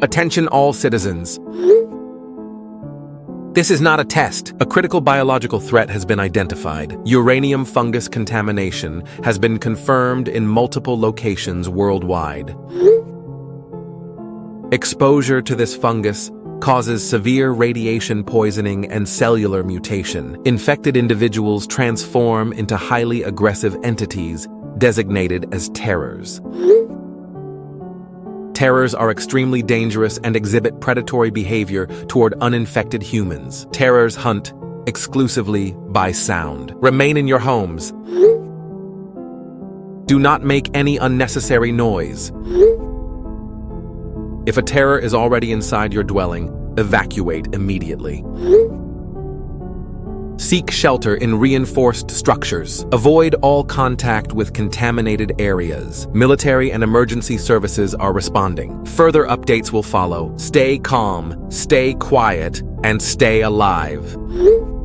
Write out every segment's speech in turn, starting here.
Attention all citizens. This is not a test. A critical biological threat has been identified. Uranium fungus contamination has been confirmed in multiple locations worldwide. Exposure to this fungus causes severe radiation poisoning and cellular mutation. Infected individuals transform into highly aggressive entities designated as terrors. Terrors are extremely dangerous and exhibit predatory behavior toward uninfected humans. Terrors hunt exclusively by sound. Remain in your homes. Do not make any unnecessary noise. If a terror is already inside your dwelling, evacuate immediately. Seek shelter in reinforced structures. Avoid all contact with contaminated areas. Military and emergency services are responding. Further updates will follow. Stay calm, stay quiet, and stay alive.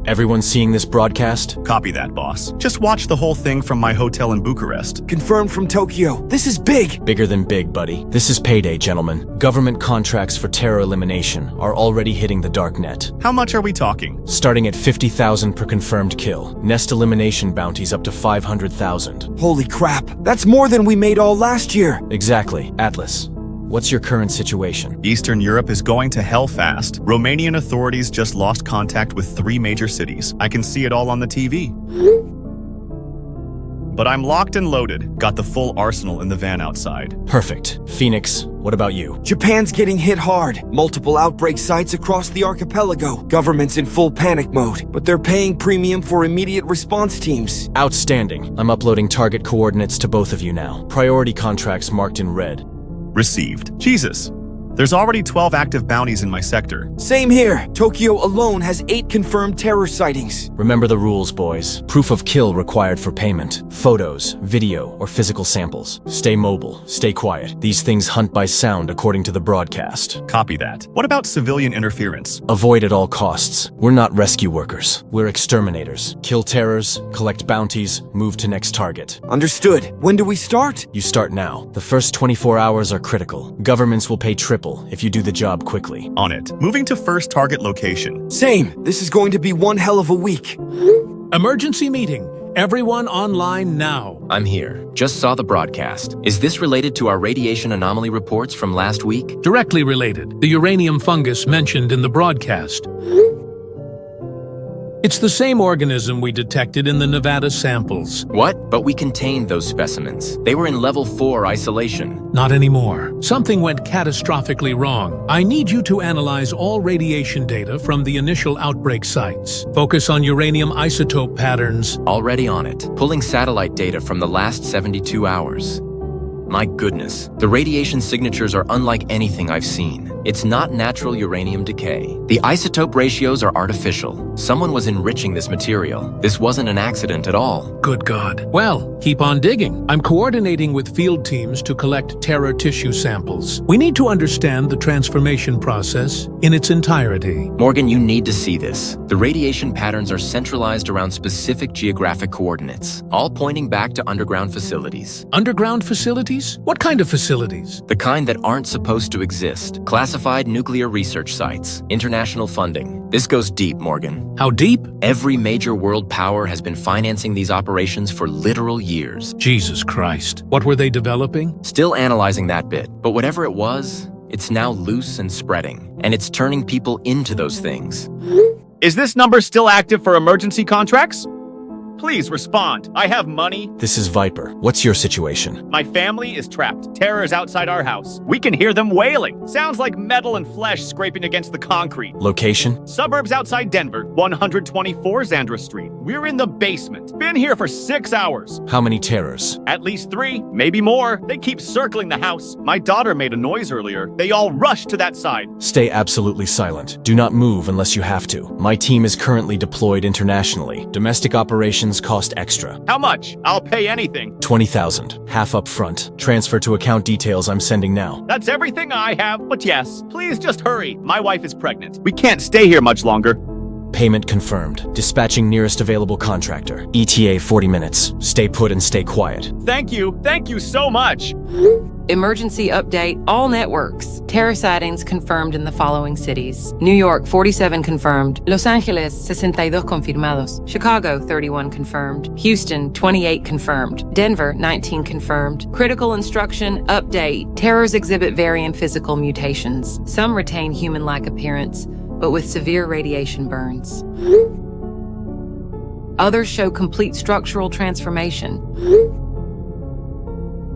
Everyone seeing this broadcast? Copy that, boss. Just watch the whole thing from my hotel in Bucharest. Confirmed from Tokyo. This is big. Bigger than big, buddy. This is payday, gentlemen. Government contracts for terror elimination are already hitting the dark net. How much are we talking? Starting at 50,000 per confirmed kill. Nest elimination bounties up to 500,000. Holy crap. That's more than we made all last year. Exactly. Atlas, what's your current situation? Eastern Europe is going to hell fast. Romanian authorities just lost contact with 3 major cities. I can see it all on the TV. But I'm locked and loaded. Got the full arsenal in the van outside. Perfect. Phoenix, what about you? Japan's getting hit hard. Multiple outbreak sites across the archipelago. Government's in full panic mode, but they're paying premium for immediate response teams. Outstanding. I'm uploading target coordinates to both of you now. Priority contracts marked in red. Received. Jesus. There's already 12 active bounties in my sector. Same here. Tokyo alone has 8 confirmed terror sightings. Remember the rules, boys. Proof of kill required for payment. Photos, video, or physical samples. Stay mobile, stay quiet. These things hunt by sound according to the broadcast. Copy that. What about civilian interference? Avoid at all costs. We're not rescue workers. We're exterminators. Kill terrors, collect bounties, move to next target. Understood. When do we start? You start now. The first 24 hours are critical. Governments will pay triple if you do the job quickly. On it. Moving to first target location. Same. This is going to be one hell of a week. Emergency meeting. Everyone online now. I'm here. Just saw the broadcast. Is this related to our radiation anomaly reports from last week? Directly related. The uranium fungus mentioned in the broadcast. It's the same organism we detected in the Nevada samples. What? But we contained those specimens. They were in level 4 isolation. Not anymore. Something went catastrophically wrong. I need you to analyze all radiation data from the initial outbreak sites. Focus on uranium isotope patterns. Already on it. Pulling satellite data from the last 72 hours. My goodness, the radiation signatures are unlike anything I've seen. It's not natural uranium decay. The isotope ratios are artificial. Someone was enriching this material. This wasn't an accident at all. Good God. Well, keep on digging. I'm coordinating with field teams to collect terror tissue samples. We need to understand the transformation process in its entirety. Morgan, you need to see this. The radiation patterns are centralized around specific geographic coordinates, all pointing back to underground facilities. Underground facilities? What kind of facilities? The kind that aren't supposed to exist. Classified nuclear research sites. International funding. This goes deep, Morgan. How deep? Every major world power has been financing these operations for literal years. Jesus Christ. What were they developing? Still analyzing that bit, but whatever it was, it's now loose and spreading, and it's turning people into those things. Is this number still active for emergency contracts? Please respond. I have money. This is Viper. What's your situation? My family is trapped. Terror is outside our house. We can hear them wailing. Sounds like metal and flesh scraping against the concrete. Location? Suburbs outside Denver, 124 Zandra Street. We're in the basement. Been here for 6 hours. How many terrors? At least 3, maybe more. They keep circling the house. My daughter made a noise earlier. They all rushed to that side. Stay absolutely silent. Do not move unless you have to. My team is currently deployed internationally. Domestic operations cost extra. How much? I'll pay anything. 20,000. Half up front. Transfer to account details I'm sending now. That's everything I have, but yes, please just hurry. My wife is pregnant. We can't stay here much longer. Payment confirmed. Dispatching nearest available contractor. ETA 40 minutes. Stay put and stay quiet. Thank you so much. Emergency update, all networks. Terror sightings confirmed in the following cities. New York, 47 confirmed. Los Angeles, 62 confirmados. Chicago, 31 confirmed. Houston, 28 confirmed. Denver, 19 confirmed. Critical instruction, update. Terrors exhibit varying physical mutations. Some retain human-like appearance, but with severe radiation burns. Others show complete structural transformation.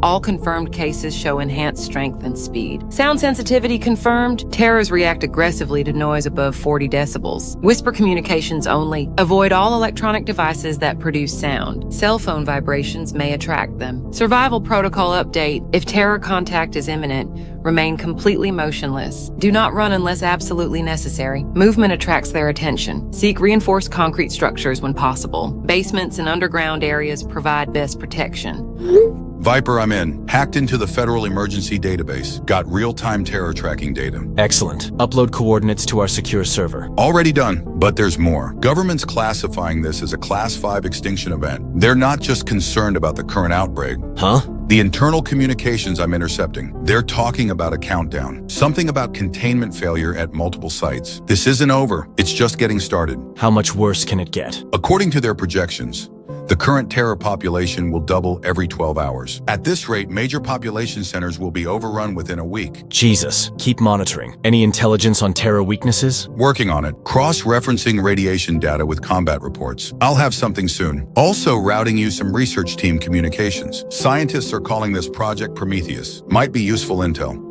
All confirmed cases show enhanced strength and speed. Sound sensitivity confirmed. Terrors react aggressively to noise above 40 decibels. Whisper communications only. Avoid all electronic devices that produce sound. Cell phone vibrations may attract them. Survival protocol update. If terror contact is imminent, remain completely motionless. Do not run unless absolutely necessary. Movement attracts their attention. Seek reinforced concrete structures when possible. Basements and underground areas provide best protection. Viper, I'm in. Hacked into the Federal Emergency Database. Got real-time terror tracking data. Excellent. Upload coordinates to our secure server. Already done, but there's more. Government's classifying this as a Class 5 extinction event. They're not just concerned about the current outbreak. Huh? The internal communications I'm intercepting, they're talking about a countdown. Something about containment failure at multiple sites. This isn't over. It's just getting started. How much worse can it get? According to their projections, the current terror population will double every 12 hours. At this rate, major population centers will be overrun within a week. Jesus. Keep monitoring. Any intelligence on terror weaknesses? Working on it. Cross-referencing radiation data with combat reports. I'll have something soon. Also routing you some research team communications. Scientists are calling this Project Prometheus. Might be useful intel.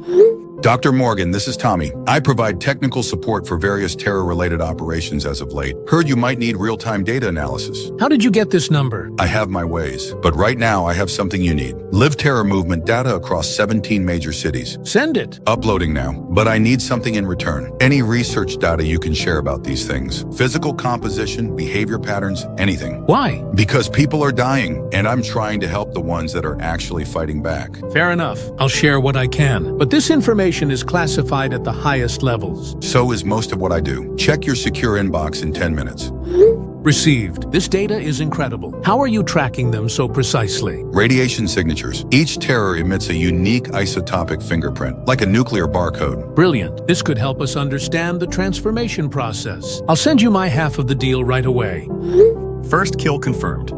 Dr. Morgan, this is Tommy. I provide technical support for various terror-related operations as of late. Heard you might need real-time data analysis. How did you get this number? I have my ways, but right now I have something you need. Live terror movement data across 17 major cities. Send it. Uploading now, but I need something in return. Any research data you can share about these things. Physical composition, behavior patterns, anything. Why? Because people are dying, and I'm trying to help the ones that are actually fighting back. Fair enough. I'll share what I can. But this information is classified at the highest levels. So is most of what I do. Check your secure inbox in 10 minutes. Received. This data is incredible. How are you tracking them so precisely? Radiation signatures. Each terror emits a unique isotopic fingerprint, like a nuclear barcode. Brilliant. This could help us understand the transformation process. I'll send you my half of the deal right away. First kill confirmed.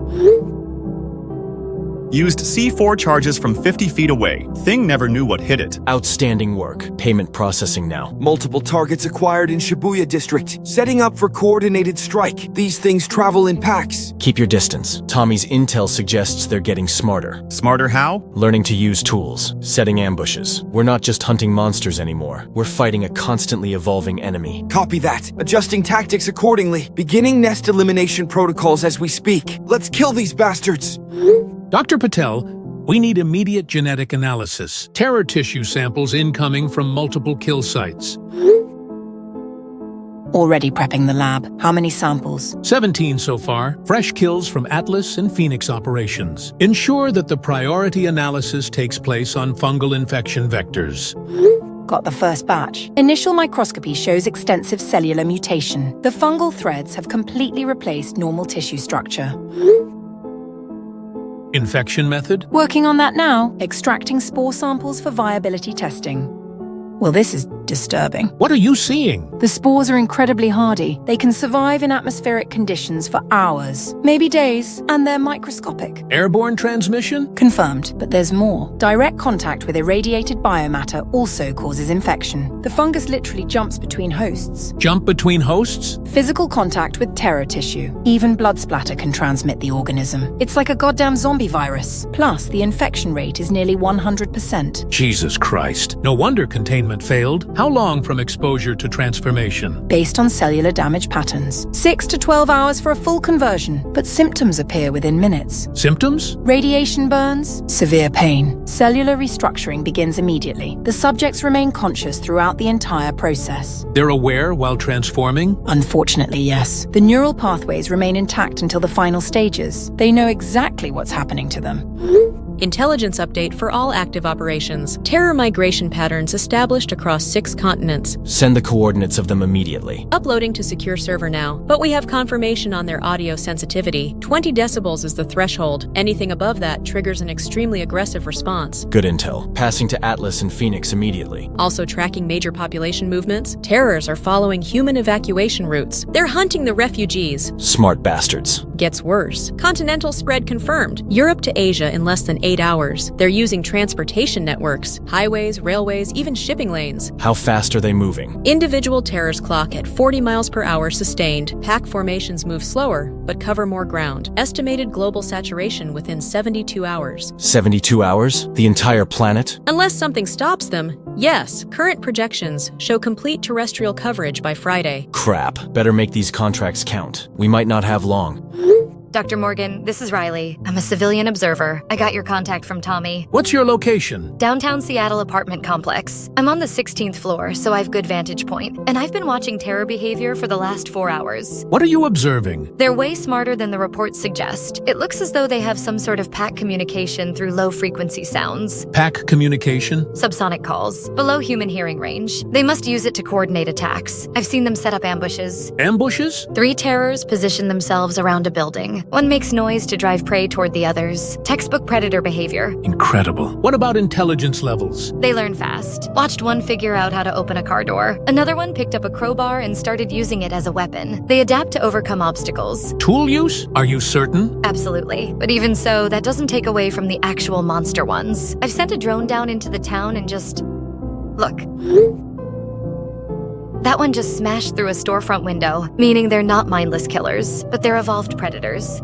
Used C4 charges from 50 feet away. Thing never knew what hit it. Outstanding work. Payment processing now. Multiple targets acquired in Shibuya district. Setting up for coordinated strike. These things travel in packs. Keep your distance. Tommy's intel suggests they're getting smarter. Smarter how? Learning to use tools. Setting ambushes. We're not just hunting monsters anymore. We're fighting a constantly evolving enemy. Copy that. Adjusting tactics accordingly. Beginning nest elimination protocols as we speak. Let's kill these bastards. Dr. Patel, we need immediate genetic analysis. Terror tissue samples incoming from multiple kill sites. Already prepping the lab. How many samples? 17 so far. Fresh kills from Atlas and Phoenix operations. Ensure that the priority analysis takes place on fungal infection vectors. Got the first batch. Initial microscopy shows extensive cellular mutation. The fungal threads have completely replaced normal tissue structure. Infection method? Working on that now. Extracting spore samples for viability testing. Well, this is disturbing. What are you seeing? The spores are incredibly hardy. They can survive in atmospheric conditions for hours, maybe days, and they're microscopic. Airborne transmission? Confirmed, but there's more. Direct contact with irradiated biomatter also causes infection. The fungus literally jumps between hosts. Jump between hosts? Physical contact with terror tissue. Even blood splatter can transmit the organism. It's like a goddamn zombie virus. Plus, the infection rate is nearly 100%. Jesus Christ. No wonder containment failed. How long from exposure to transformation? Based on cellular damage patterns. 6 to 12 hours for a full conversion, but symptoms appear within minutes. Symptoms? Radiation burns, severe pain. Cellular restructuring begins immediately. The subjects remain conscious throughout the entire process. They're aware while transforming? Unfortunately, yes. The neural pathways remain intact until the final stages. They know exactly what's happening to them. Intelligence update for all active operations. Terror migration patterns established across 6 continents. Send the coordinates of them immediately. Uploading to secure server now, but we have confirmation on their audio sensitivity. 20 decibels is the threshold. Anything above that triggers an extremely aggressive response. Good intel. Passing to Atlas and Phoenix immediately. Also tracking major population movements. Terrors are following human evacuation routes. They're hunting the refugees. Smart bastards. Gets worse. Continental spread confirmed. Europe to Asia in less than 8 hours. They're using transportation networks, highways, railways, even shipping lanes. How fast are they moving? Individual terrors clock at 40 miles per hour sustained. Pack formations move slower, but cover more ground. Estimated global saturation within 72 hours. 72 hours? The entire planet? Unless something stops them, yes. Current projections show complete terrestrial coverage by Friday. Crap. Better make these contracts count. We might not have long. Dr. Morgan, this is Riley. I'm a civilian observer. I got your contact from Tommy. What's your location? Downtown Seattle apartment complex. I'm on the 16th floor, so I have good vantage point. And I've been watching terror behavior for the last 4 hours. What are you observing? They're way smarter than the reports suggest. It looks as though they have some sort of pack communication through low-frequency sounds. Pack communication? Subsonic calls, below human hearing range. They must use it to coordinate attacks. I've seen them set up ambushes. Ambushes? 3 terrors position themselves around a building. One makes noise to drive prey toward the others. Textbook predator behavior. Incredible. What about intelligence levels? They learn fast. Watched one figure out how to open a car door. Another one picked up a crowbar and started using it as a weapon. They adapt to overcome obstacles. Tool use? Are you certain? Absolutely. But even so, that doesn't take away from the actual monster ones. I've sent a drone down into the town and just... Look. That one just smashed through a storefront window, meaning they're not mindless killers, but they're evolved predators.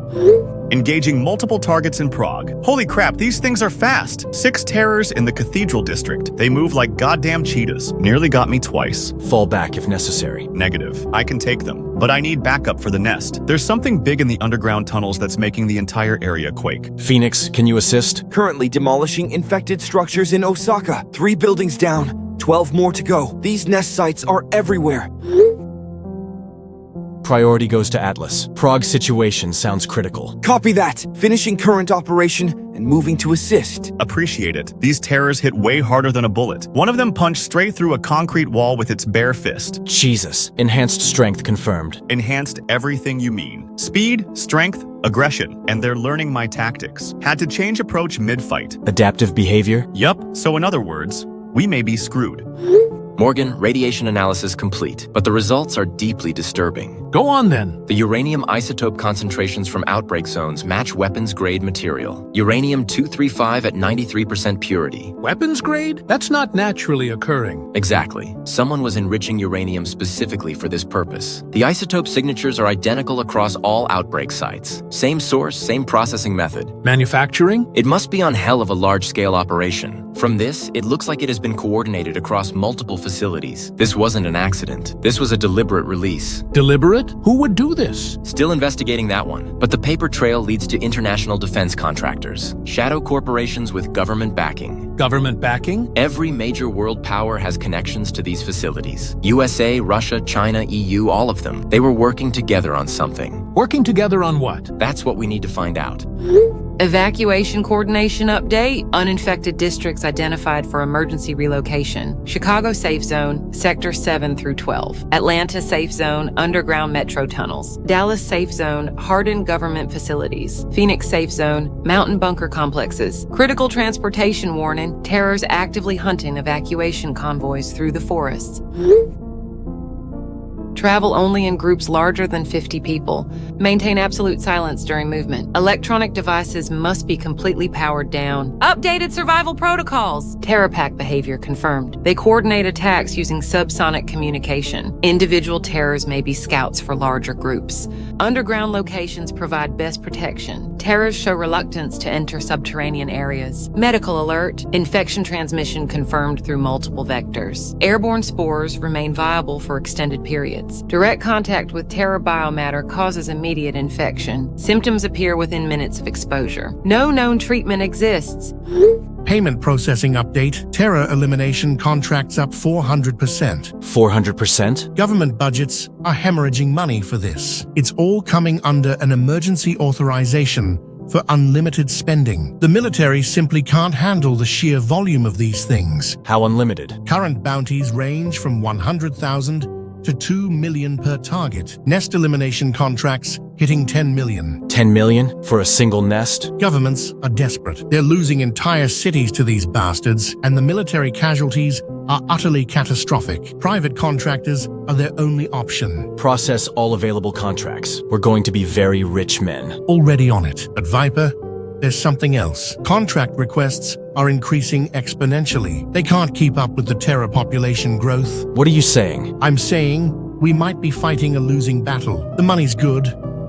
Engaging multiple targets in Prague. Holy crap, these things are fast. 6 terrors in the Cathedral District. They move like goddamn cheetahs. Nearly got me twice. Fall back if necessary. Negative. I can take them, but I need backup for the nest. There's something big in the underground tunnels that's making the entire area quake. Phoenix, can you assist? Currently demolishing infected structures in Osaka. 3 buildings down. 12 more to go. These nest sites are everywhere. Priority goes to Atlas. Prague situation sounds critical. Copy that. Finishing current operation and moving to assist. Appreciate it. These terrors hit way harder than a bullet. One of them punched straight through a concrete wall with its bare fist. Jesus. Enhanced strength confirmed. Enhanced everything you mean. Speed, strength, aggression, and they're learning my tactics. Had to change approach mid-fight. Adaptive behavior? Yup. So in other words, we may be screwed. Morgan, radiation analysis complete, but the results are deeply disturbing. Go on then. The uranium isotope concentrations from outbreak zones match weapons-grade material. Uranium-235 at 93% purity. Weapons grade? That's not naturally occurring. Exactly. Someone was enriching uranium specifically for this purpose. The isotope signatures are identical across all outbreak sites. Same source, same processing method. Manufacturing? It must be on hell of a large-scale operation. From this, it looks like it has been coordinated across multiple facilities. This wasn't an accident. This was a deliberate release. Deliberate? Who would do this? Still investigating that one, but the paper trail leads to international defense contractors. Shadow corporations with government backing. Government backing? Every major world power has connections to these facilities. USA, Russia, China, EU, all of them. They were working together on something. Working together on what? That's what we need to find out. Evacuation coordination update. Uninfected districts identified for emergency relocation. Chicago safe zone, sector 7 through 12. Atlanta safe zone, underground metro tunnels. Dallas safe zone, hardened government facilities. Phoenix safe zone, mountain bunker complexes. Critical transportation warning. Terrors actively hunting evacuation convoys through the forests. Travel only in groups larger than 50 people. Maintain absolute silence during movement. Electronic devices must be completely powered down. Updated survival protocols. Terror pack behavior confirmed. They coordinate attacks using subsonic communication. Individual terrors may be scouts for larger groups. Underground locations provide best protection. Terrors show reluctance to enter subterranean areas. Medical alert. Infection transmission confirmed through multiple vectors. Airborne spores remain viable for extended periods. Direct contact with terror biomatter causes immediate infection. Symptoms appear within minutes of exposure. No known treatment exists. Payment processing update. Terror elimination contracts up 400%. 400%? Government budgets are hemorrhaging money for this. It's all coming under an emergency authorization for unlimited spending. The military simply can't handle the sheer volume of these things. How unlimited? Current bounties range from 100,000 to 2 million per target. Nest elimination contracts hitting 10 million. 10 million for a single nest? Governments are desperate. They're losing entire cities to these bastards, and the military casualties are utterly catastrophic. Private contractors are their only option. Process all available contracts. We're going to be very rich men. Already on it. At Viper, there's something else. Contract requests are increasing exponentially. They can't keep up with the terror population growth. What are you saying? I'm saying we might be fighting a losing battle. The money's good,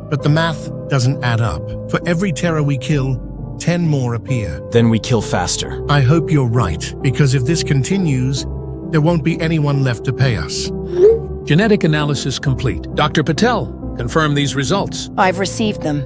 but the math doesn't add up. For every terror we kill, 10 more appear. Then we kill faster. I hope you're right, because if this continues, there won't be anyone left to pay us. Genetic analysis complete. Dr. Patel, confirm these results. I've received them.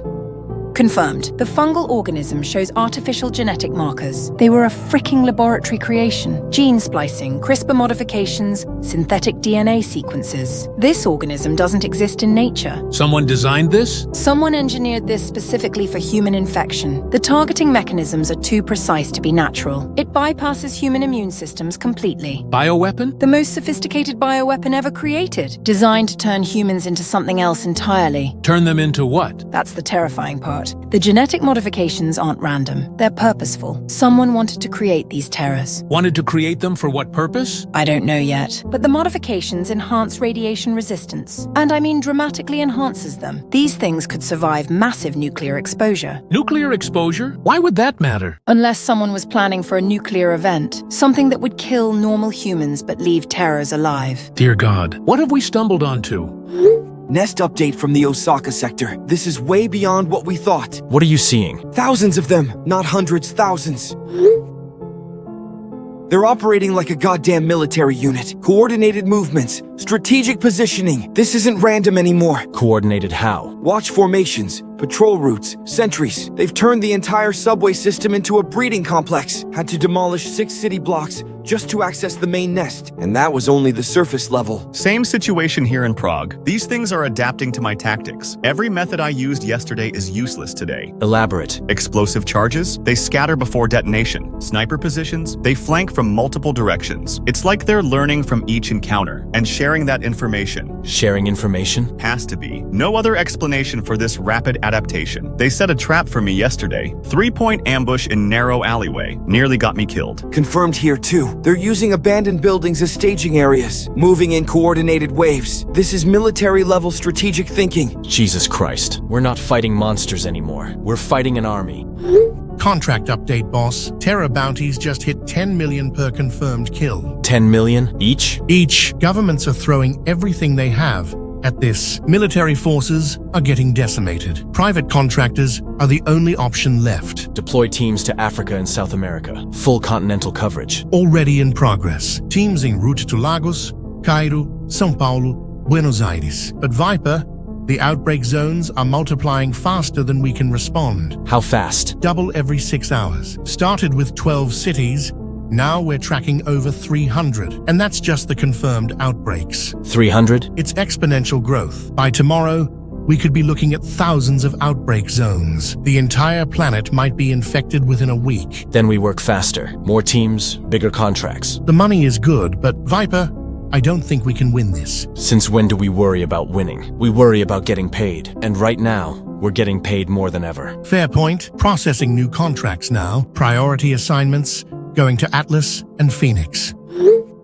Confirmed. The fungal organism shows artificial genetic markers. They were a fricking laboratory creation. Gene splicing, CRISPR modifications, synthetic DNA sequences. This organism doesn't exist in nature. Someone designed this? Someone engineered this specifically for human infection. The targeting mechanisms are too precise to be natural. It bypasses human immune systems completely. Bioweapon? The most sophisticated bioweapon ever created, designed to turn humans into something else entirely. Turn them into what? That's the terrifying part. The genetic modifications aren't random. They're purposeful. Someone wanted to create these terrors. Wanted to create them for what purpose? I don't know yet. But the modifications enhance radiation resistance. And I mean dramatically enhances them. These things could survive massive nuclear exposure. Nuclear exposure? Why would that matter? Unless someone was planning for a nuclear event. Something that would kill normal humans but leave terrors alive. Dear God, what have we stumbled onto? Nest update from the Osaka sector. This is way beyond what we thought. What are you seeing? Thousands of them, not hundreds, thousands. They're operating like a goddamn military unit. Coordinated movements, strategic positioning. This isn't random anymore. Coordinated how? Watch formations, patrol routes, sentries. They've turned the entire subway system into a breeding complex. Had to demolish 6 city blocks just to access the main nest. And that was only the surface level. Same situation here in Prague. These things are adapting to my tactics. Every method I used yesterday is useless today. Elaborate. Explosive charges, they scatter before detonation. Sniper positions, they flank from multiple directions. It's like they're learning from each encounter and sharing that information. Sharing information? Has to be. No other explanation for this rapid adaptation. They set a trap for me yesterday. 3-point ambush in narrow alleyway. Nearly got me killed. Confirmed here too. They're using abandoned buildings as staging areas, moving in coordinated waves. This is military-level strategic thinking. Jesus Christ. We're not fighting monsters anymore. We're fighting an army. Contract update, boss. Terror bounties just hit 10 million per confirmed kill. 10 million each? Each. Governments are throwing everything they have at this. Military forces are getting decimated. Private contractors are the only option left. Deploy teams to Africa and South America. Full continental coverage. Already in progress. Teams en route to Lagos, Cairo, São Paulo, Buenos Aires. But Viper, the outbreak zones are multiplying faster than we can respond. How fast? Double every 6 hours. Started with 12 cities. Now we're tracking over 300, and that's just the confirmed outbreaks. 300? It's exponential growth. By tomorrow, we could be looking at thousands of outbreak zones. The entire planet might be infected within a week. Then we work faster. More teams, bigger contracts. The money is good, but Viper, I don't think we can win this. Since when do we worry about winning? We worry about getting paid. And right now, we're getting paid more than ever. Fair point. Processing new contracts now. Priority assignments going to Atlas and Phoenix.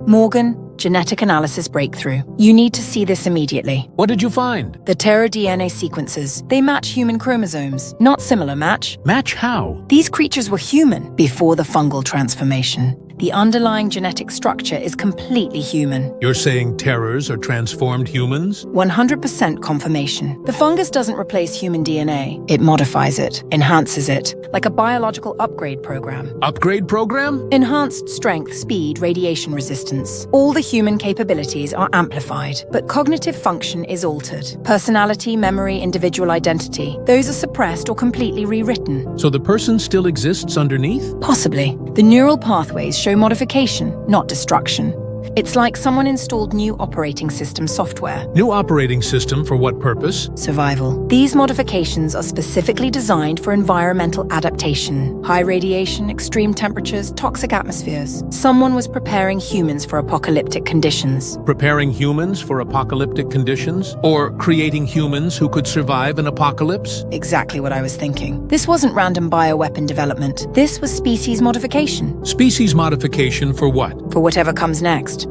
Morgan, genetic analysis breakthrough. You need to see this immediately. What did you find? The Terra DNA sequences. They match human chromosomes. Not similar match. Match how? These creatures were human before the fungal transformation. The underlying genetic structure is completely human. You're saying terrors are transformed humans? 100% confirmation. The fungus doesn't replace human DNA. It modifies it, enhances it, like a biological upgrade program. Upgrade program? Enhanced strength, speed, radiation resistance. All the human capabilities are amplified, but cognitive function is altered. Personality, memory, individual identity. Those are suppressed or completely rewritten. So the person still exists underneath? Possibly. The neural pathways show modification, not destruction. It's like someone installed new operating system software. New operating system for what purpose? Survival. These modifications are specifically designed for environmental adaptation. High radiation, extreme temperatures, toxic atmospheres. Someone was preparing humans for apocalyptic conditions. Preparing humans for apocalyptic conditions? Or creating humans who could survive an apocalypse? Exactly what I was thinking. This wasn't random bioweapon development. This was species modification. Species modification for what? For whatever comes next.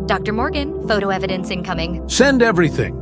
Dr. Morgan, photo evidence incoming. Send everything.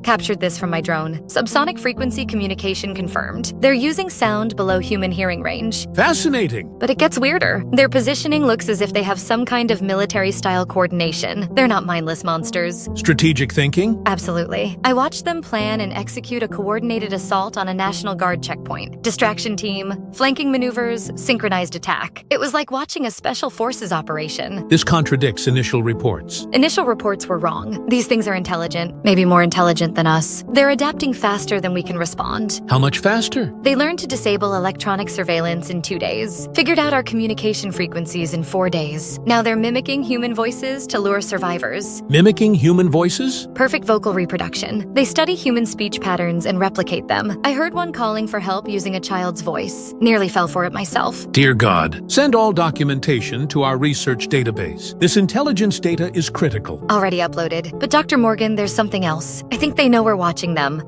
Captured this from my drone. Subsonic frequency communication confirmed. They're using sound below human hearing range. Fascinating. But it gets weirder. Their positioning looks as if they have some kind of military-style coordination. They're not mindless monsters. Strategic thinking? Absolutely. I watched them plan and execute a coordinated assault on a National Guard checkpoint. Distraction team, flanking maneuvers, synchronized attack. It was like watching a special forces operation. This contradicts initial reports. Initial reports were wrong. These things are intelligent, maybe more intelligent than us. They're adapting faster than we can respond. How much faster? They learned to disable electronic surveillance in 2 days, figured out our communication frequencies in 4 days. Now they're mimicking human voices to lure survivors. Mimicking human voices? Perfect vocal reproduction. They study human speech patterns and replicate them. I heard one calling for help using a child's voice. Nearly fell for it myself. Dear God, send all documentation to our research database. This intelligence data is critical. Already uploaded. But Dr. Morgan, there's something else. I think they know we're watching them.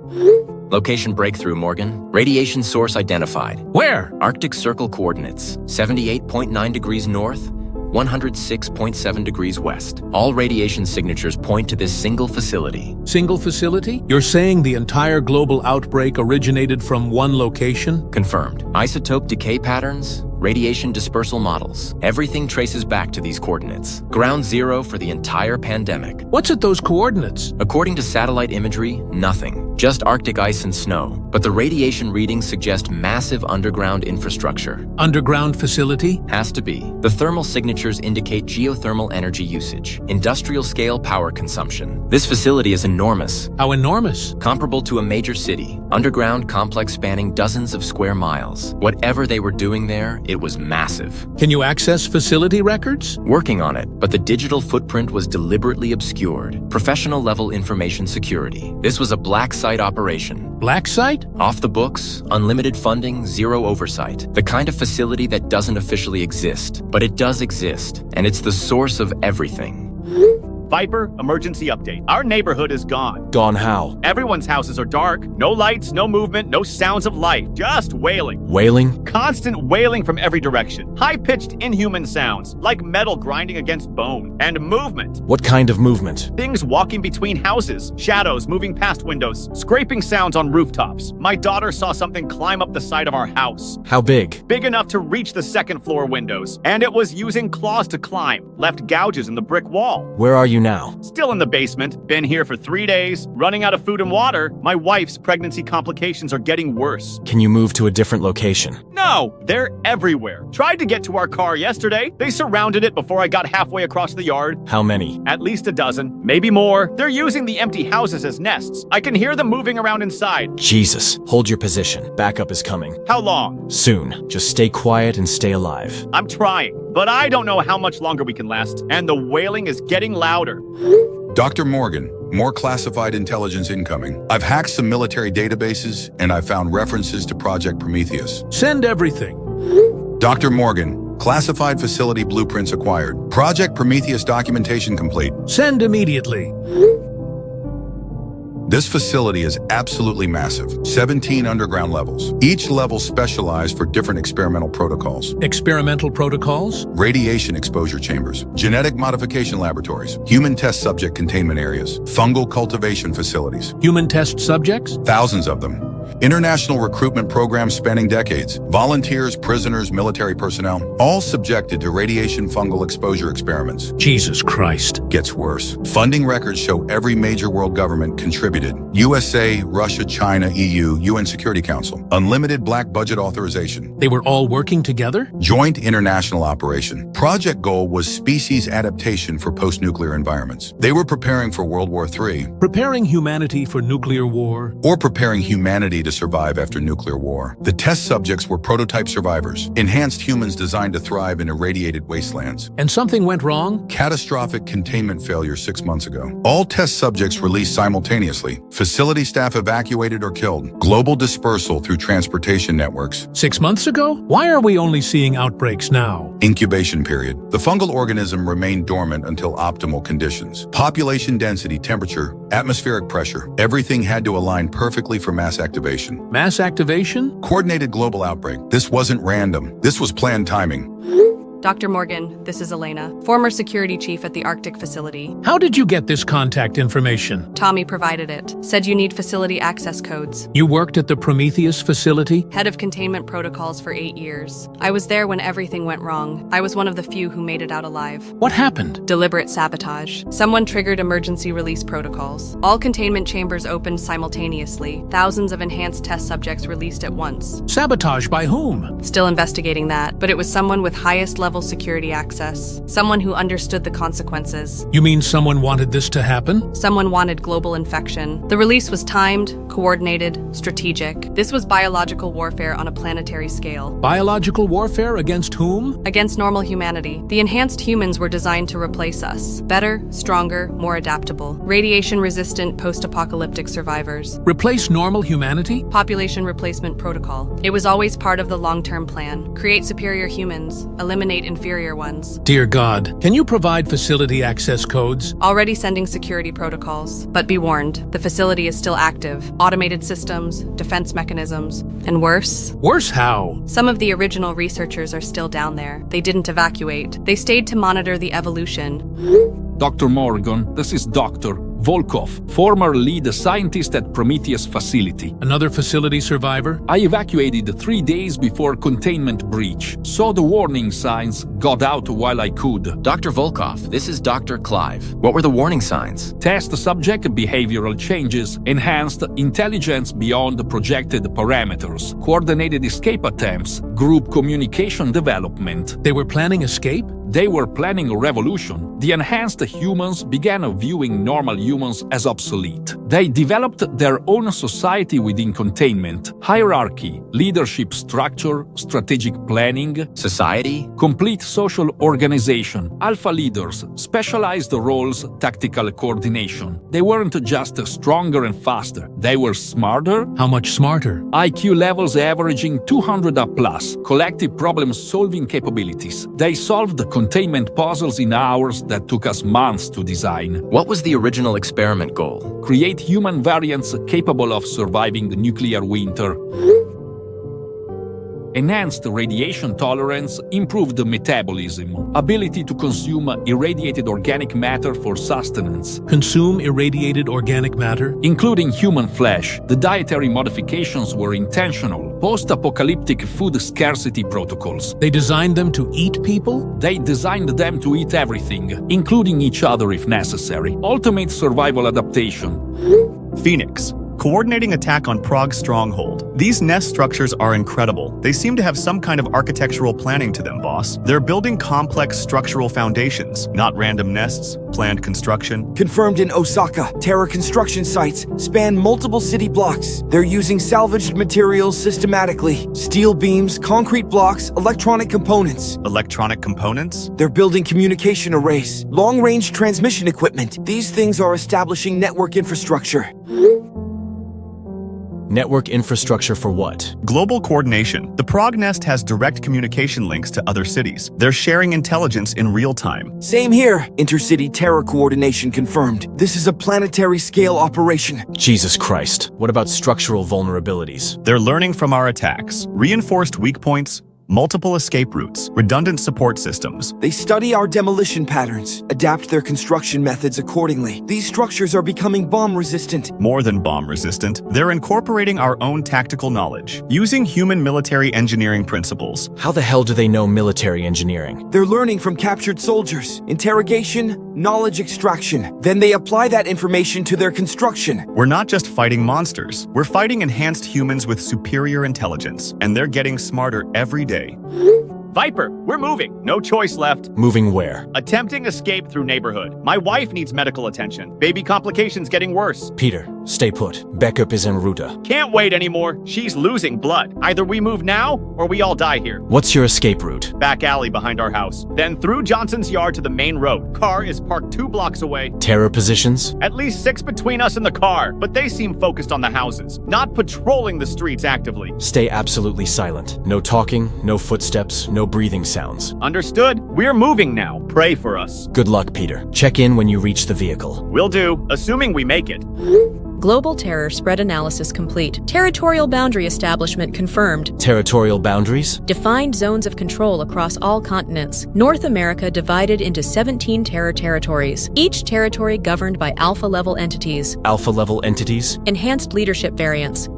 Location breakthrough, Morgan. Radiation source identified. Where? Arctic Circle coordinates. 78.9 degrees north, 106.7 degrees west. All radiation signatures point to this single facility. Single facility? You're saying the entire global outbreak originated from one location? Confirmed. Isotope decay patterns, radiation dispersal models. Everything traces back to these coordinates. Ground zero for the entire pandemic. What's at those coordinates? According to satellite imagery, nothing. Just Arctic ice and snow. But the radiation readings suggest massive underground infrastructure. Underground facility? Has to be. The thermal signatures indicate geothermal energy usage, industrial scale power consumption. This facility is enormous. How enormous? Comparable to a major city. Underground complex spanning dozens of square miles. Whatever they were doing there, it was massive. Can you access facility records? Working on it, but the digital footprint was deliberately obscured. Professional level information security. This was a black site operation. Black site? Off the books, unlimited funding, zero oversight. The kind of facility that doesn't officially exist, but it does exist, and it's the source of everything. Viper, emergency update. Our neighborhood is gone. Gone how? Everyone's houses are dark. No lights, no movement, no sounds of life. Just wailing. Wailing? Constant wailing from every direction. High-pitched, inhuman sounds, like metal grinding against bone. And movement. What kind of movement? Things walking between houses. Shadows moving past windows. Scraping sounds on rooftops. My daughter saw something climb up the side of our house. How big? Big enough to reach the second floor windows. And it was using claws to climb. Left gouges in the brick wall. Where are you now? Still in the basement. Been here for 3 days. Running out of food and water. My wife's pregnancy complications are getting worse. Can you move to a different location? No, they're everywhere. Tried to get to our car yesterday. They surrounded it before I got halfway across the yard. How many? At least a dozen, maybe more. They're using the empty houses as nests. I can hear them moving around inside. Jesus, hold your position. Backup is coming. How long? Soon. Just stay quiet and stay alive. I'm trying, but I don't know how much longer we can last, and the wailing is getting louder. Dr. Morgan, more classified intelligence incoming. I've hacked some military databases, and I found references to Project Prometheus. Send everything. Dr. Morgan, classified facility blueprints acquired. Project Prometheus documentation complete. Send immediately. This facility is absolutely massive. 17 underground levels. Each level specialized for different experimental protocols. Experimental protocols? Radiation exposure chambers, genetic modification laboratories, human test subject containment areas, fungal cultivation facilities. Human test subjects? Thousands of them. International recruitment programs spanning decades. Volunteers, prisoners, military personnel, all subjected to radiation fungal exposure experiments. Jesus Christ. Gets worse. Funding records show every major world government contributed. USA, Russia, China, EU, UN Security Council. Unlimited black budget authorization. They were all working together? Joint international operation. Project goal was species adaptation for post-nuclear environments. They were preparing for World War III. Preparing humanity for nuclear war? Or preparing humanity to survive after nuclear war. The test subjects were prototype survivors, enhanced humans designed to thrive in irradiated wastelands. And something went wrong? Catastrophic containment failure 6 months ago. All test subjects released simultaneously. Facility staff evacuated or killed. Global dispersal through transportation networks. 6 months ago? Why are we only seeing outbreaks now? Incubation period. The fungal organism remained dormant until optimal conditions. Population density, temperature, atmospheric pressure. Everything had to align perfectly for mass activation. Mass activation? Coordinated global outbreak. This wasn't random. This was planned timing. Dr. Morgan, this is Elena, former security chief at the Arctic facility. How did you get this contact information? Tommy provided it. Said you need facility access codes. You worked at the Prometheus facility? Head of containment protocols for 8 years. I was there when everything went wrong. I was one of the few who made it out alive. What happened? Deliberate sabotage. Someone triggered emergency release protocols. All containment chambers opened simultaneously. Thousands of enhanced test subjects released at once. Sabotage by whom? Still investigating that, but it was someone with highest level security access. Someone who understood the consequences. You mean someone wanted this to happen? Someone wanted global infection. The release was timed, coordinated, strategic. This was biological warfare on a planetary scale. Biological warfare against whom? Against normal humanity. The enhanced humans were designed to replace us. Better, stronger, more adaptable. Radiation-resistant, post-apocalyptic survivors. Replace normal humanity? Population replacement protocol. It was always part of the long-term plan. Create superior humans. Eliminate inferior ones. Dear God, can you provide facility access codes? Already sending security protocols. But be warned, the facility is still active. Automated systems, defense mechanisms, and worse. Worse how? Some of the original researchers are still down there. They didn't evacuate. They stayed to monitor the evolution. Dr. Morgan, this is Dr. Volkov, former lead scientist at Prometheus facility. Another facility survivor? I evacuated 3 days before containment breach. Saw the warning signs, got out while I could. Dr. Volkov, this is Dr. Clive. What were the warning signs? Test subject behavioral changes, enhanced intelligence beyond the projected parameters, coordinated escape attempts, group communication development. They were planning escape? They were planning a revolution. The enhanced humans began viewing normal humans as obsolete. They developed their own society within containment, hierarchy, leadership structure, strategic planning, society, complete social organization, alpha leaders, specialized roles, tactical coordination. They weren't just stronger and faster, they were smarter. How much smarter? IQ levels averaging 200 plus, collective problem-solving capabilities. They solved containment puzzles in hours that took us months to design. What was the original experiment goal? Create human variants capable of surviving the nuclear winter. Enhanced radiation tolerance, improved metabolism, ability to consume irradiated organic matter for sustenance. Consume irradiated organic matter? Including human flesh. The dietary modifications were intentional. Post-apocalyptic food scarcity protocols. They designed them to eat people? They designed them to eat everything, including each other if necessary. Ultimate survival adaptation. Phoenix. Coordinating attack on Prague's stronghold. These nest structures are incredible. They seem to have some kind of architectural planning to them, boss. They're building complex structural foundations, not random nests, planned construction. Confirmed in Osaka, Terra construction sites span multiple city blocks. They're using salvaged materials systematically. Steel beams, concrete blocks, electronic components. Electronic components? They're building communication arrays, long-range transmission equipment. These things are establishing network infrastructure. Network infrastructure for what? Global coordination. The Prague Nest has direct communication links to other cities. They're sharing intelligence in real time. Same here. Intercity terror coordination confirmed. This is a planetary scale operation. Jesus Christ. What about structural vulnerabilities? They're learning from our attacks. Reinforced weak points, multiple escape routes, redundant support systems. They study our demolition patterns, adapt their construction methods accordingly. These structures are becoming bomb-resistant. More than bomb-resistant, they're incorporating our own tactical knowledge, using human military engineering principles. How the hell do they know military engineering? They're learning from captured soldiers. Interrogation, knowledge extraction. Then they apply that information to their construction. We're not just fighting monsters. We're fighting enhanced humans with superior intelligence, and they're getting smarter every day. Viper, we're moving. No choice left. Moving where? Attempting escape through neighborhood. My wife needs medical attention. Baby complications getting worse. Peter, Stay put. Backup is en route. Can't wait anymore. She's losing blood. Either we move now, or we all die here. What's your escape route? Back alley behind our house. Then through Johnson's yard to the main road. Car is parked 2 blocks away. Terror positions? At least 6 between us and the car, but they seem focused on the houses, not patrolling the streets actively. Stay absolutely silent. No talking, no footsteps, no breathing sounds. Understood? We're moving now. Pray for us. Good luck, Peter. Check in when you reach the vehicle. Will do, assuming we make it. Global terror spread analysis complete. Territorial boundary establishment confirmed. Territorial boundaries? Defined zones of control across all continents. North America divided into 17 terror territories, each territory governed by alpha-level entities. Alpha-level entities? Enhanced leadership variants.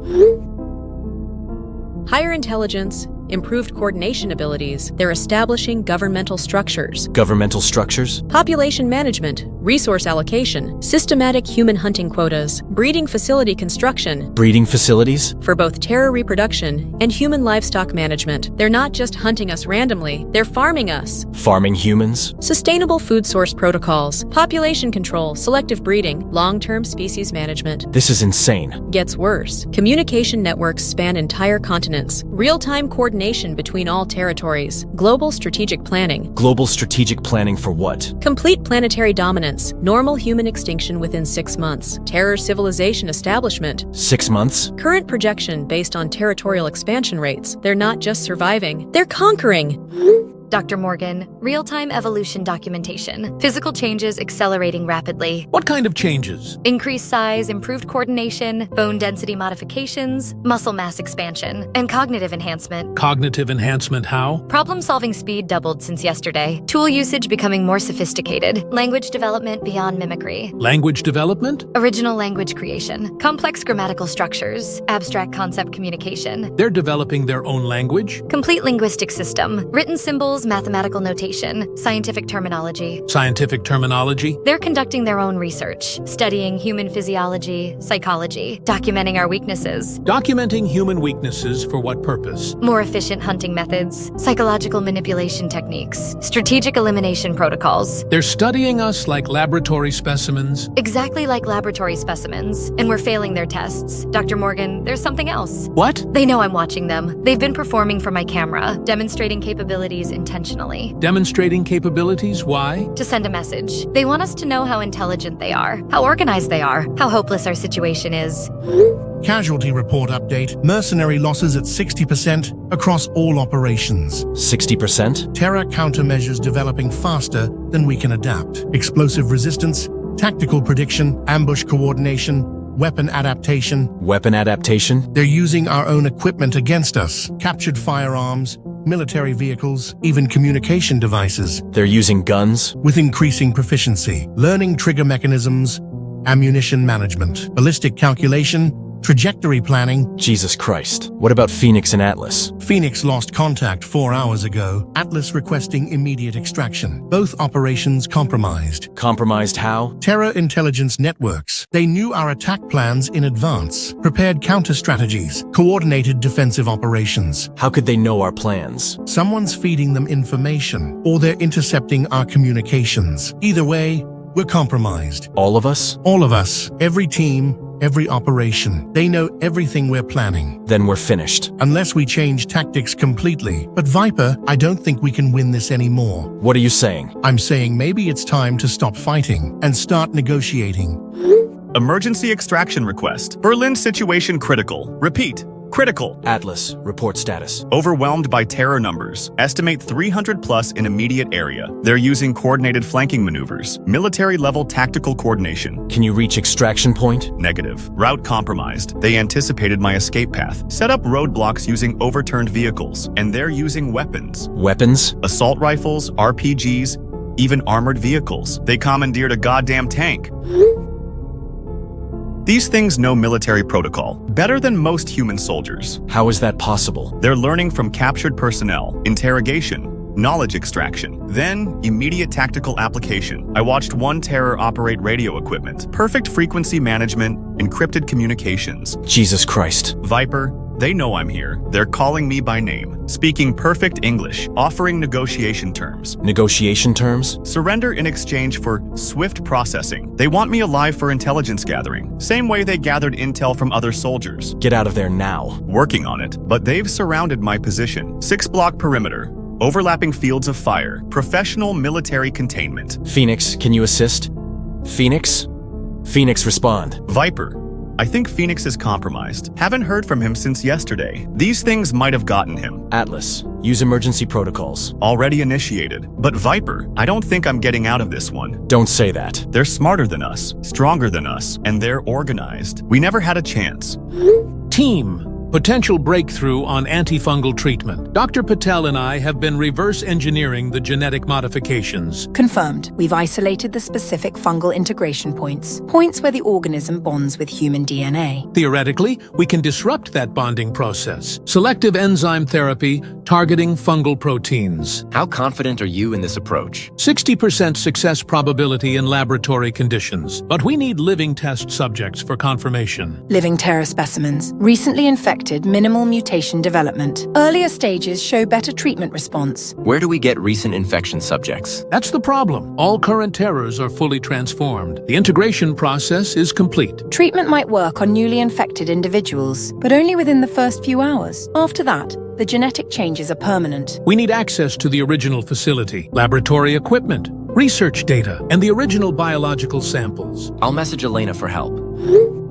Higher intelligence, improved coordination abilities. They're establishing governmental structures. Governmental structures? Population management, resource allocation, systematic human hunting quotas, breeding facility construction. Breeding facilities? For both terror reproduction and human livestock management. They're not just hunting us randomly, they're farming us. Farming humans? Sustainable food source protocols, population control, selective breeding, long-term species management. This is insane. Gets worse. Communication networks span entire continents. Real-time coordination between all territories. Global strategic planning. Global strategic planning for what? Complete planetary dominance. Normal human extinction within 6 months. Terror civilization establishment. 6 months? Current projection based on territorial expansion rates. They're not just surviving, they're conquering. Dr. Morgan, real-time evolution documentation. Physical changes accelerating rapidly. What kind of changes? Increased size, improved coordination, bone density modifications, muscle mass expansion, and cognitive enhancement. Cognitive enhancement how? Problem-solving speed doubled since yesterday. Tool usage becoming more sophisticated. Language development beyond mimicry. Language development? Original language creation. Complex grammatical structures. Abstract concept communication. They're developing their own language? Complete linguistic system. Written symbols, mathematical notation, scientific terminology. Scientific terminology? They're conducting their own research, studying human physiology, psychology, documenting our weaknesses. Documenting human weaknesses for what purpose? More efficient hunting methods, psychological manipulation techniques, strategic elimination protocols. They're studying us like laboratory specimens? Exactly like laboratory specimens, and we're failing their tests. Dr. Morgan, there's something else. What? They know I'm watching them. They've been performing for my camera, demonstrating capabilities intentionally. Demonstrating capabilities? Why? To send a message. They want us to know how intelligent they are, how organized they are, how hopeless our situation is. Casualty report update. Mercenary losses at 60% across all operations. 60%? Terror countermeasures developing faster than we can adapt. Explosive resistance, tactical prediction, ambush coordination, weapon adaptation. Weapon adaptation? They're using our own equipment against us. Captured firearms, military vehicles, even communication devices. They're using guns? With increasing proficiency. Learning trigger mechanisms, ammunition management, ballistic calculation, trajectory planning. Jesus Christ. What about Phoenix and Atlas? Phoenix lost contact 4 hours ago. Atlas requesting immediate extraction. Both operations compromised. Compromised how? Terror intelligence networks. They knew our attack plans in advance. Prepared counter-strategies. Coordinated defensive operations. How could they know our plans? Someone's feeding them information, or they're intercepting our communications. Either way, we're compromised. All of us? All of us. Every team. Every operation. They know everything we're planning. Then we're finished. Unless we change tactics completely. But Viper, I don't think we can win this anymore. What are you saying? I'm saying maybe it's time to stop fighting and start negotiating. Emergency extraction request. Berlin situation critical. Repeat. Critical. Atlas, report status. Overwhelmed by terror numbers. Estimate 300 plus in immediate area. They're using coordinated flanking maneuvers. Military-level tactical coordination. Can you reach extraction point? Negative. Route compromised. They anticipated my escape path. Set up roadblocks using overturned vehicles. And they're using weapons. Weapons? Assault rifles, RPGs, even armored vehicles. They commandeered a goddamn tank. These things know military protocol, better than most human soldiers. How is that possible? They're learning from captured personnel, interrogation, knowledge extraction, then immediate tactical application. I watched one terror operate radio equipment, perfect frequency management, encrypted communications. Jesus Christ. Viper, They know I'm here. They're calling me by name, speaking perfect English, offering negotiation terms. Negotiation terms? Surrender in exchange for swift processing. They want me alive for intelligence gathering, same way they gathered intel from other soldiers. Get out of there now. Working on it, but they've surrounded my position. 6-block perimeter, overlapping fields of fire, professional military containment. Phoenix, can you assist? Phoenix? Phoenix, respond. Viper. I think Phoenix is compromised. Haven't heard from him since yesterday. These things might have gotten him. Atlas, use emergency protocols. Already initiated. But Viper, I don't think I'm getting out of this one. Don't say that. They're smarter than us, stronger than us, and they're organized. We never had a chance. Team. Potential breakthrough on antifungal treatment. Dr. Patel and I have been reverse engineering the genetic modifications. Confirmed. We've isolated the specific fungal integration points. Points where the organism bonds with human DNA. Theoretically, we can disrupt that bonding process. Selective enzyme therapy targeting fungal proteins. How confident are you in this approach? 60% success probability in laboratory conditions. But we need living test subjects for confirmation. Living Terra specimens. Recently infected, minimal mutation development. Earlier stages show better treatment response. Where do we get recent infection subjects? That's the problem. All current terrors are fully transformed. The integration process is complete. Treatment might work on newly infected individuals, but only within the first few hours. After that, the genetic changes are permanent. We need access to the original facility, laboratory equipment, research data, and the original biological samples. I'll message Elena for help.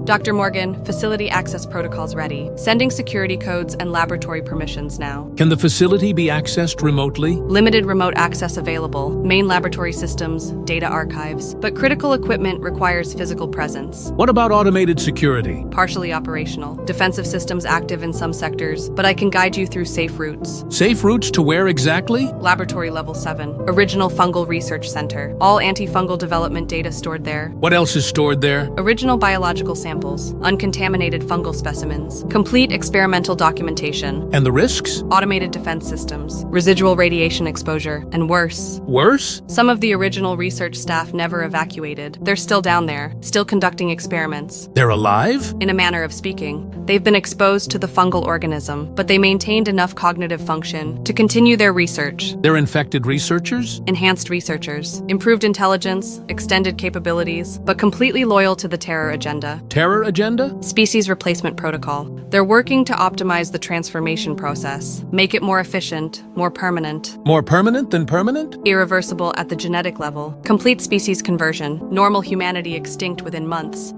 Dr. Morgan, facility access protocols ready. Sending security codes and laboratory permissions now. Can the facility be accessed remotely? Limited remote access available. Main laboratory systems, data archives. But critical equipment requires physical presence. What about automated security? Partially operational. Defensive systems active in some sectors, but I can guide you through safe routes. Safe routes to where exactly? Laboratory level 7. Original Fungal Research Center. All antifungal development data stored there. What else is stored there? Original biological samples. Uncontaminated fungal specimens, complete experimental documentation. And the risks? Automated defense systems, residual radiation exposure, and worse. Worse? Some of the original research staff never evacuated. They're still down there, still conducting experiments. They're alive? In a manner of speaking. They've been exposed to the fungal organism, but they maintained enough cognitive function to continue their research. They're infected researchers? Enhanced researchers, improved intelligence, extended capabilities, but completely loyal to the terror agenda. Terror agenda? Species replacement protocol. They're working to optimize the transformation process, make it more efficient, more permanent. More permanent than permanent? Irreversible at the genetic level. Complete species conversion. Normal humanity extinct within months.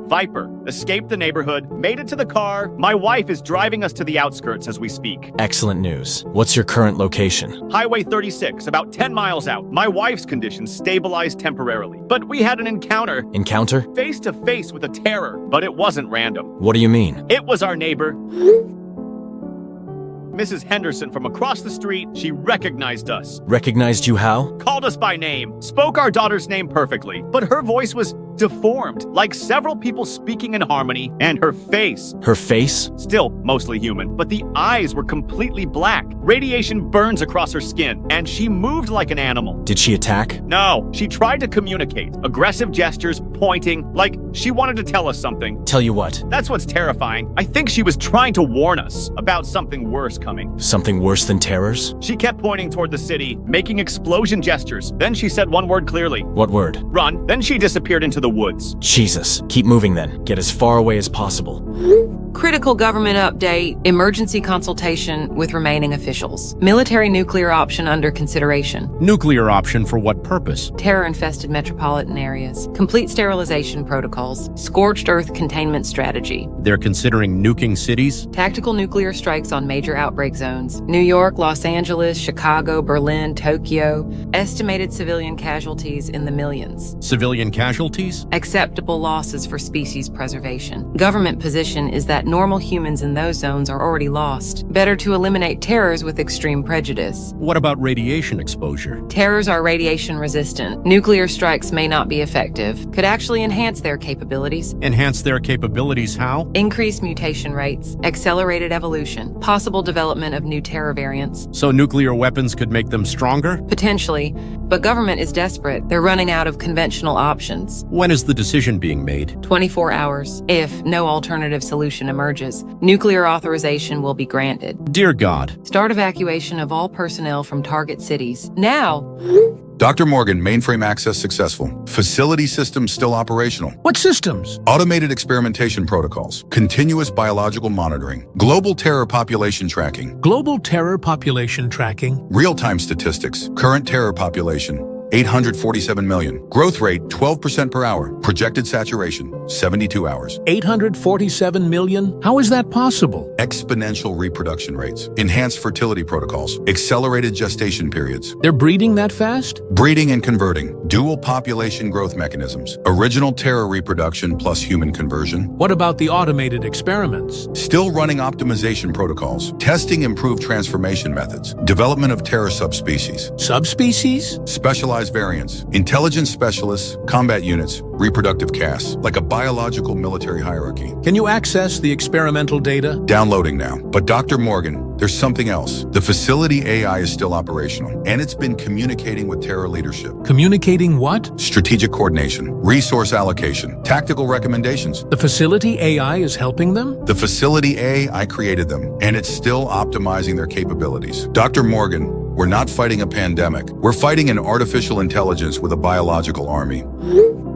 Viper, escaped the neighborhood, made it to the car. My wife is driving us to the outskirts as we speak. Excellent news. What's your current location? Highway 36, about 10 miles out. My wife's condition stabilized temporarily, but we had an encounter. Encounter? Face to face with a terror, but it wasn't random. What do you mean? It was our neighbor. Mrs. Henderson from across the street, she recognized us. Recognized you how? Called us by name, spoke our daughter's name perfectly, but her voice was deformed, like several people speaking in harmony, and her face. Her face? Still mostly human, but the eyes were completely black. Radiation burns across her skin, and she moved like an animal. Did she attack? No, she tried to communicate. Aggressive gestures, pointing, like she wanted to tell us something. Tell you what? That's what's terrifying. I think she was trying to warn us about something worse coming. Something worse than terrors? She kept pointing toward the city, making explosion gestures. Then she said one word clearly. What word? Run. Then she disappeared into the woods. Jesus. Keep moving then. Get as far away as possible. Critical government update, emergency consultation with remaining officials. Military nuclear option under consideration. Nuclear option for what purpose? Terror-infested metropolitan areas. Complete sterilization protocols. Scorched earth containment strategy. They're considering nuking cities? Tactical nuclear strikes on major outbreak zones. New York, Los Angeles, Chicago, Berlin, Tokyo. Estimated civilian casualties in the millions. Civilian casualties? Acceptable losses for species preservation. Government position is that normal humans in those zones are already lost. Better to eliminate terrors with extreme prejudice. What about radiation exposure? Terrors are radiation resistant. Nuclear strikes may not be effective. Could actually enhance their capabilities. Enhance their capabilities how? Increased mutation rates. Accelerated evolution. Possible development of new terror variants. So nuclear weapons could make them stronger? Potentially. But government is desperate. They're running out of conventional options. When is the decision being made? 24 hours, if no alternative solution emerges. Nuclear authorization will be granted. Dear God. Start evacuation of all personnel from target cities. Now! Dr. Morgan, mainframe access successful. Facility systems still operational. What systems? Automated experimentation protocols. Continuous biological monitoring. Global terror population tracking. Global terror population tracking. Real-time statistics. Current terror population. 847 million. Growth rate, 12% per hour. Projected saturation, 72 hours. 847 million? How is that possible? Exponential reproduction rates. Enhanced fertility protocols. Accelerated gestation periods. They're breeding that fast? Breeding and converting. Dual population growth mechanisms. Original terror reproduction plus human conversion. What about the automated experiments? Still running optimization protocols. Testing improved transformation methods. Development of terror subspecies. Subspecies? Specialized variants, intelligence specialists, combat units, reproductive castes, like a biological military hierarchy. Can you access the experimental data? Downloading now. But Dr. Morgan, there's something else. The facility AI is still operational, and it's been communicating with terror leadership. Communicating what? Strategic coordination, resource allocation, tactical recommendations. The facility AI is helping them? The facility AI created them, and it's still optimizing their capabilities. Dr. Morgan, we're not fighting a pandemic. We're fighting an artificial intelligence with a biological army.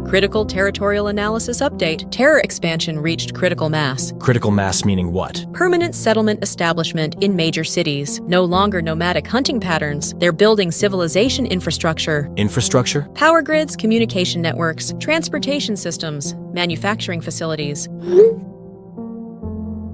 Critical territorial analysis update. Terror expansion reached critical mass. Critical mass meaning what? Permanent settlement establishment in major cities. No longer nomadic hunting patterns. They're building civilization infrastructure. Infrastructure? Power grids, communication networks, transportation systems, manufacturing facilities.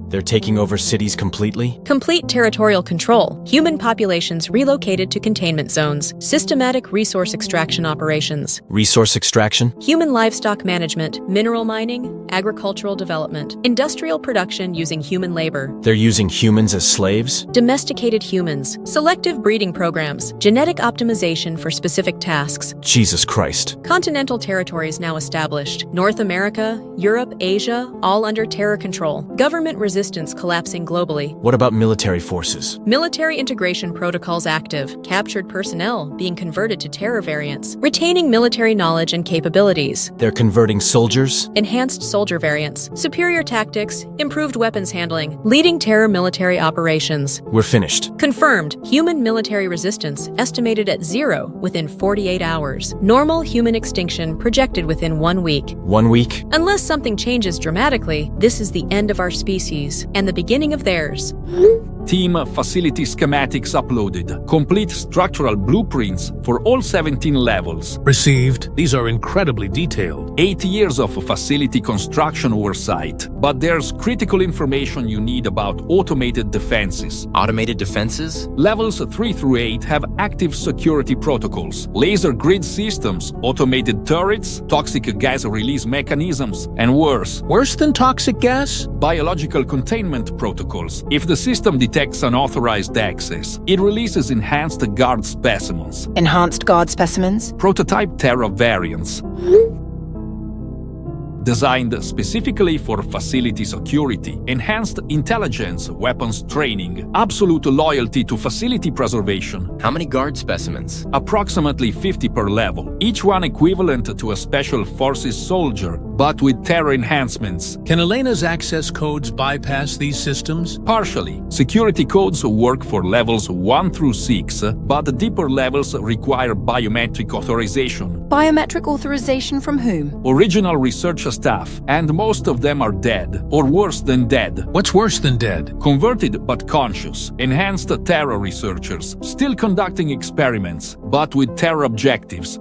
They're taking over cities completely? Complete territorial control. Human populations relocated to containment zones. Systematic resource extraction operations. Resource extraction? Human livestock management, mineral mining, agricultural development. Industrial production using human labor. They're using humans as slaves? Domesticated humans. Selective breeding programs. Genetic optimization for specific tasks. Jesus Christ. Continental territories now established. North America, Europe, Asia, all under terror control. Government resistance collapsing globally. What about military forces? Military integration protocols active. Captured personnel being converted to terror variants. Retaining military knowledge and capabilities. They're converting soldiers? Enhanced soldier variants. Superior tactics. Improved weapons handling. Leading terror military operations. We're finished. Confirmed. Human military resistance estimated at 0 within 48 hours. Normal human extinction projected within 1 week. 1 week? Unless something changes dramatically, this is the end of our species and the beginning of theirs. Team facility schematics uploaded. Complete structural blueprints for all 17 levels. Received. These are incredibly detailed. 8 years of facility construction oversight. But there's critical information you need about automated defenses. Automated defenses? Levels 3 through 8 have active security protocols, laser grid systems, automated turrets, toxic gas release mechanisms, and worse. Worse than toxic gas? Biological containment protocols. If the system detects unauthorized access, it releases enhanced guard specimens. Enhanced guard specimens? Prototype Terra variants. Designed specifically for facility security, enhanced intelligence, weapons training, absolute loyalty to facility preservation. How many guard specimens? Approximately 50 per level, each one equivalent to a special forces soldier, but with terror enhancements. Can Elena's access codes bypass these systems? Partially. Security codes work for levels 1 through 6, but the deeper levels require biometric authorization. Biometric authorization from whom? Original research staff, and most of them are dead, or worse than dead. What's worse than dead? Converted but conscious, enhanced terror researchers, still conducting experiments, but with terror objectives.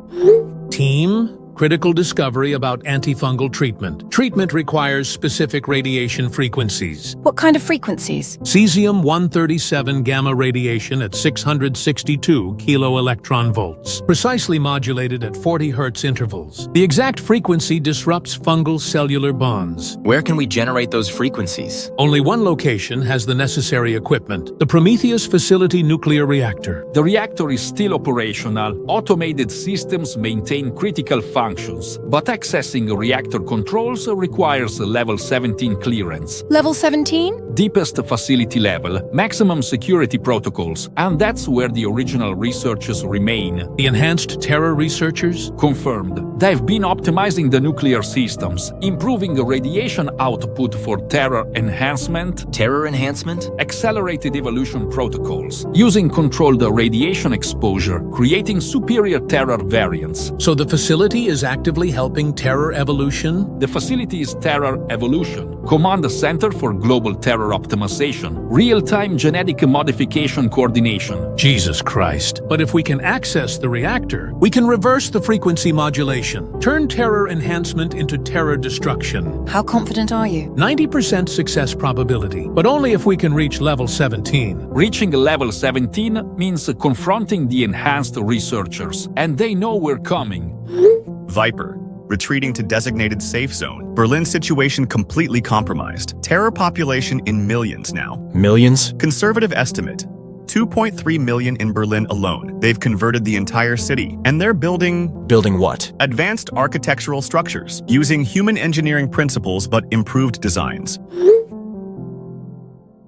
Team? Critical discovery about antifungal treatment. Treatment requires specific radiation frequencies. What kind of frequencies? Cesium-137 gamma radiation at 662 kilo-electron volts, precisely modulated at 40 Hz intervals. The exact frequency disrupts fungal cellular bonds. Where can we generate those frequencies? Only one location has the necessary equipment, the Prometheus facility nuclear reactor. The reactor is still operational. Automated systems maintain critical functions functions, but accessing reactor controls requires level 17 clearance. Level 17? Deepest facility level, maximum security protocols, and that's where the original researchers remain. The enhanced Terra researchers? Confirmed. They've been optimizing the nuclear systems, improving radiation output for Terra enhancement. Terror enhancement? Accelerated evolution protocols, using controlled radiation exposure, creating superior Terra variants. So the facility is actively helping Terra evolution? The facility is Terra Evolution, Command Center for Global Terror Optimization, real-time genetic modification coordination. Jesus Christ. But if we can access the reactor, we can reverse the frequency modulation, turn terror enhancement into terror destruction. How confident are you? 90% success probability, but only if we can reach level 17. Reaching level 17 means confronting the enhanced researchers, and they know we're coming. Viper, retreating to designated safe zone. Berlin situation completely compromised. Terror population in millions now. Millions? Conservative estimate, 2.3 million in Berlin alone. They've converted the entire city, and they're building... Building what? Advanced architectural structures, using human engineering principles but improved designs.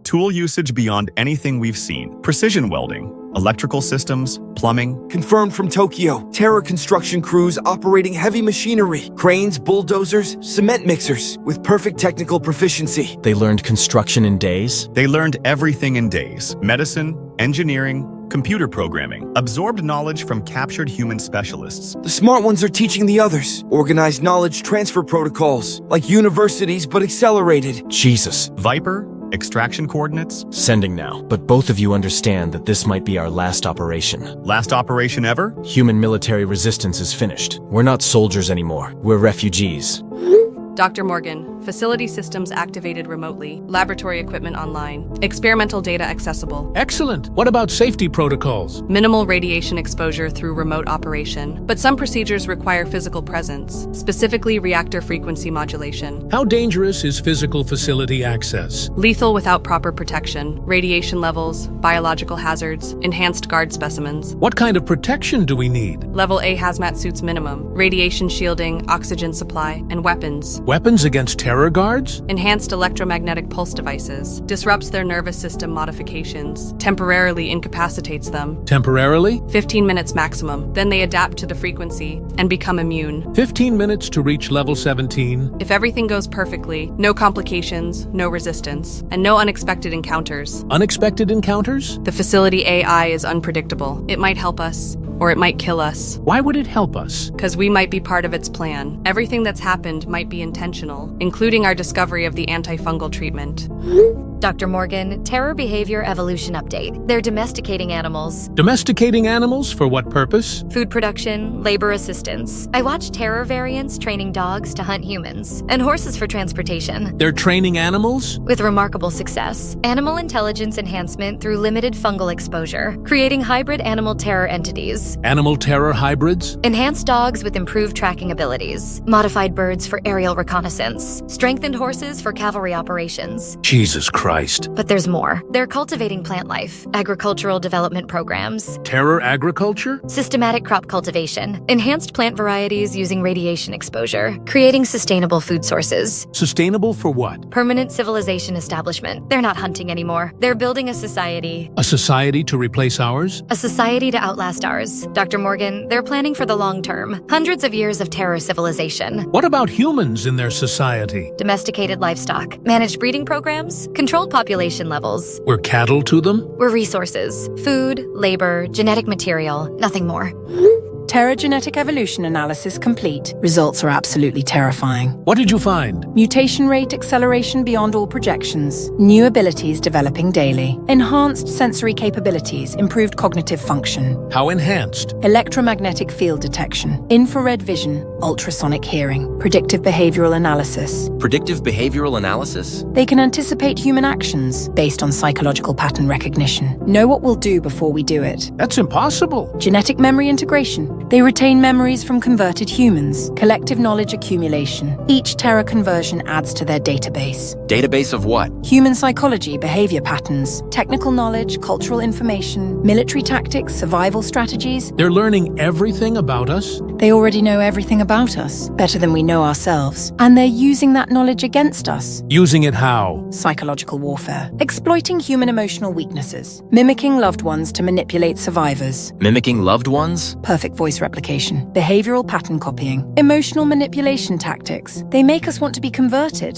Tool usage beyond anything we've seen. Precision welding, electrical systems, plumbing. Confirmed from Tokyo. Terror construction crews operating heavy machinery, cranes, bulldozers, cement mixers, with perfect technical proficiency. They learned construction in days? They learned everything in days. Medicine, engineering, computer programming. Absorbed knowledge from captured human specialists. The smart ones are teaching the others. Organized knowledge transfer protocols, like universities but accelerated. Jesus. Viper, extraction coordinates. Sending now. But both of you understand that this might be our last operation. Last operation ever? Human military resistance is finished. We're not soldiers anymore. We're refugees. Dr. Morgan, facility systems activated remotely, laboratory equipment online, experimental data accessible. Excellent. What about safety protocols? Minimal radiation exposure through remote operation, but some procedures require physical presence, specifically reactor frequency modulation. How dangerous is physical facility access? Lethal without proper protection, radiation levels, biological hazards, enhanced guard specimens. What kind of protection do we need? Level A hazmat suits minimum, radiation shielding, oxygen supply, and weapons. Weapons against terror guards? Enhanced electromagnetic pulse devices. Disrupts their nervous system modifications. Temporarily incapacitates them. Temporarily? 15 minutes maximum. Then they adapt to the frequency and become immune. 15 minutes to reach level 17. If everything goes perfectly, no complications, no resistance, and no unexpected encounters. Unexpected encounters? The facility AI is unpredictable. It might help us, or it might kill us. Why would it help us? Because we might be part of its plan. Everything that's happened might be intentional, including our discovery of the antifungal treatment. Dr. Morgan, Terror Behavior Evolution Update. They're domesticating animals. Domesticating animals? For what purpose? Food production, labor assistance. I watched terror variants training dogs to hunt humans, and horses for transportation. They're training animals? With remarkable success. Animal intelligence enhancement through limited fungal exposure, creating hybrid animal terror entities. Animal terror hybrids? Enhanced dogs with improved tracking abilities. Modified birds for aerial reconnaissance. Strengthened horses for cavalry operations. Jesus Christ. But there's more. They're cultivating plant life, agricultural development programs. Terror agriculture? Systematic crop cultivation. Enhanced plant varieties using radiation exposure. Creating sustainable food sources. Sustainable for what? Permanent civilization establishment. They're not hunting anymore. They're building a society. A society to replace ours? A society to outlast ours. Dr. Morgan, they're planning for the long term. Hundreds of years of terror civilization. What about humans in their society? Domesticated livestock. Managed breeding programs. Controlled population levels. We're cattle to them? We're resources. Food, labor, genetic material. Nothing more. Terra genetic evolution analysis complete. Results are absolutely terrifying. What did you find? Mutation rate acceleration beyond all projections. New abilities developing daily. Enhanced sensory capabilities. Improved cognitive function. How enhanced? Electromagnetic field detection. Infrared vision. Ultrasonic hearing. Predictive behavioral analysis. Predictive behavioral analysis? They can anticipate human actions based on psychological pattern recognition. Know what we'll do before we do it. That's impossible. Genetic memory integration. They retain memories from converted humans, collective knowledge accumulation. Each Terra conversion adds to their database. Database of what? Human psychology, behavior patterns, technical knowledge, cultural information, military tactics, survival strategies. They're learning everything about us? They already know everything about us, better than we know ourselves. And they're using that knowledge against us. Using it how? Psychological warfare. Exploiting human emotional weaknesses. Mimicking loved ones to manipulate survivors. Mimicking loved ones? Perfect voice replication. Behavioral pattern copying. Emotional manipulation tactics. They make us want to be converted.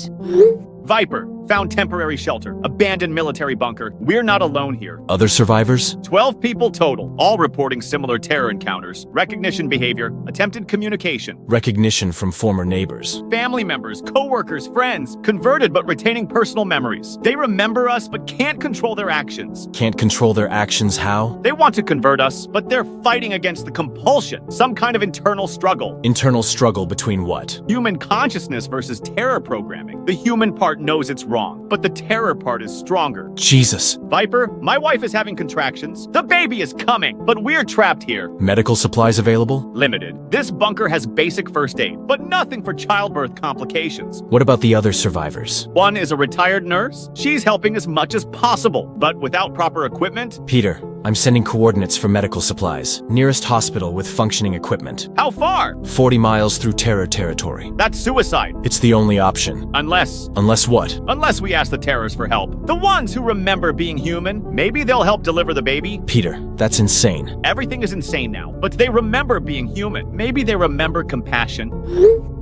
Viper, found temporary shelter. Abandoned military bunker. We're not alone here. Other survivors? 12 people total, all reporting similar terror encounters. Recognition behavior, attempted communication. Recognition from former neighbors. Family members, co-workers, friends. Converted but retaining personal memories. They remember us but can't control their actions. Can't control their actions how? They want to convert us, but they're fighting against the compulsion. Some kind of internal struggle. Internal struggle between what? Human consciousness versus terror programming. The human part knows it's wrong, but the terror part is stronger. Jesus. Viper, my wife is having contractions. The baby is coming, but we're trapped here. Medical supplies available? Limited. This bunker has basic first aid, but nothing for childbirth complications. What about the other survivors? One is a retired nurse. She's helping as much as possible, but without proper equipment. Peter, I'm sending coordinates for medical supplies. Nearest hospital with functioning equipment. How far? 40 miles through terror territory. That's suicide. It's the only option. Unless what? Unless we ask the terrors for help. The ones who remember being human. Maybe they'll help deliver the baby. Peter, that's insane. Everything is insane now, but they remember being human. Maybe they remember compassion.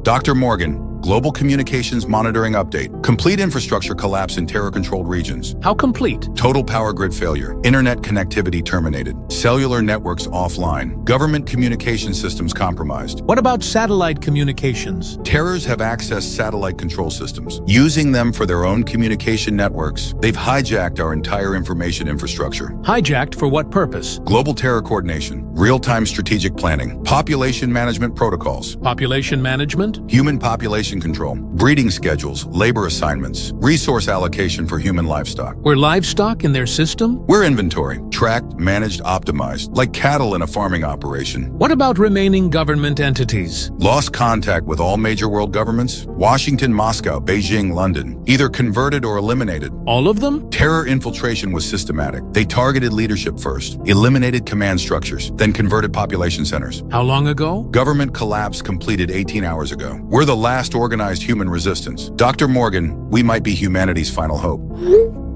Dr. Morgan, Global Communications Monitoring Update. Complete infrastructure collapse in terror-controlled regions. How complete? Total power grid failure. Internet connectivity terminated. Cellular networks offline. Government communication systems compromised. What about satellite communications? Terrors have accessed satellite control systems. Using them for their own communication networks, they've hijacked our entire information infrastructure. Hijacked for what purpose? Global terror coordination. Real-time strategic planning. Population management protocols. Population management? Human population control, breeding schedules, labor assignments, resource allocation for human livestock. We're livestock in their system? We're inventory, tracked, managed, optimized, like cattle in a farming operation. What about remaining government entities? Lost contact with all major world governments, Washington, Moscow, Beijing, London, either converted or eliminated. All of them? Terror infiltration was systematic. They targeted leadership first, eliminated command structures, then converted population centers. How long ago? Government collapse completed 18 hours ago. We're the last organized human resistance. Dr. Morgan, we might be humanity's final hope.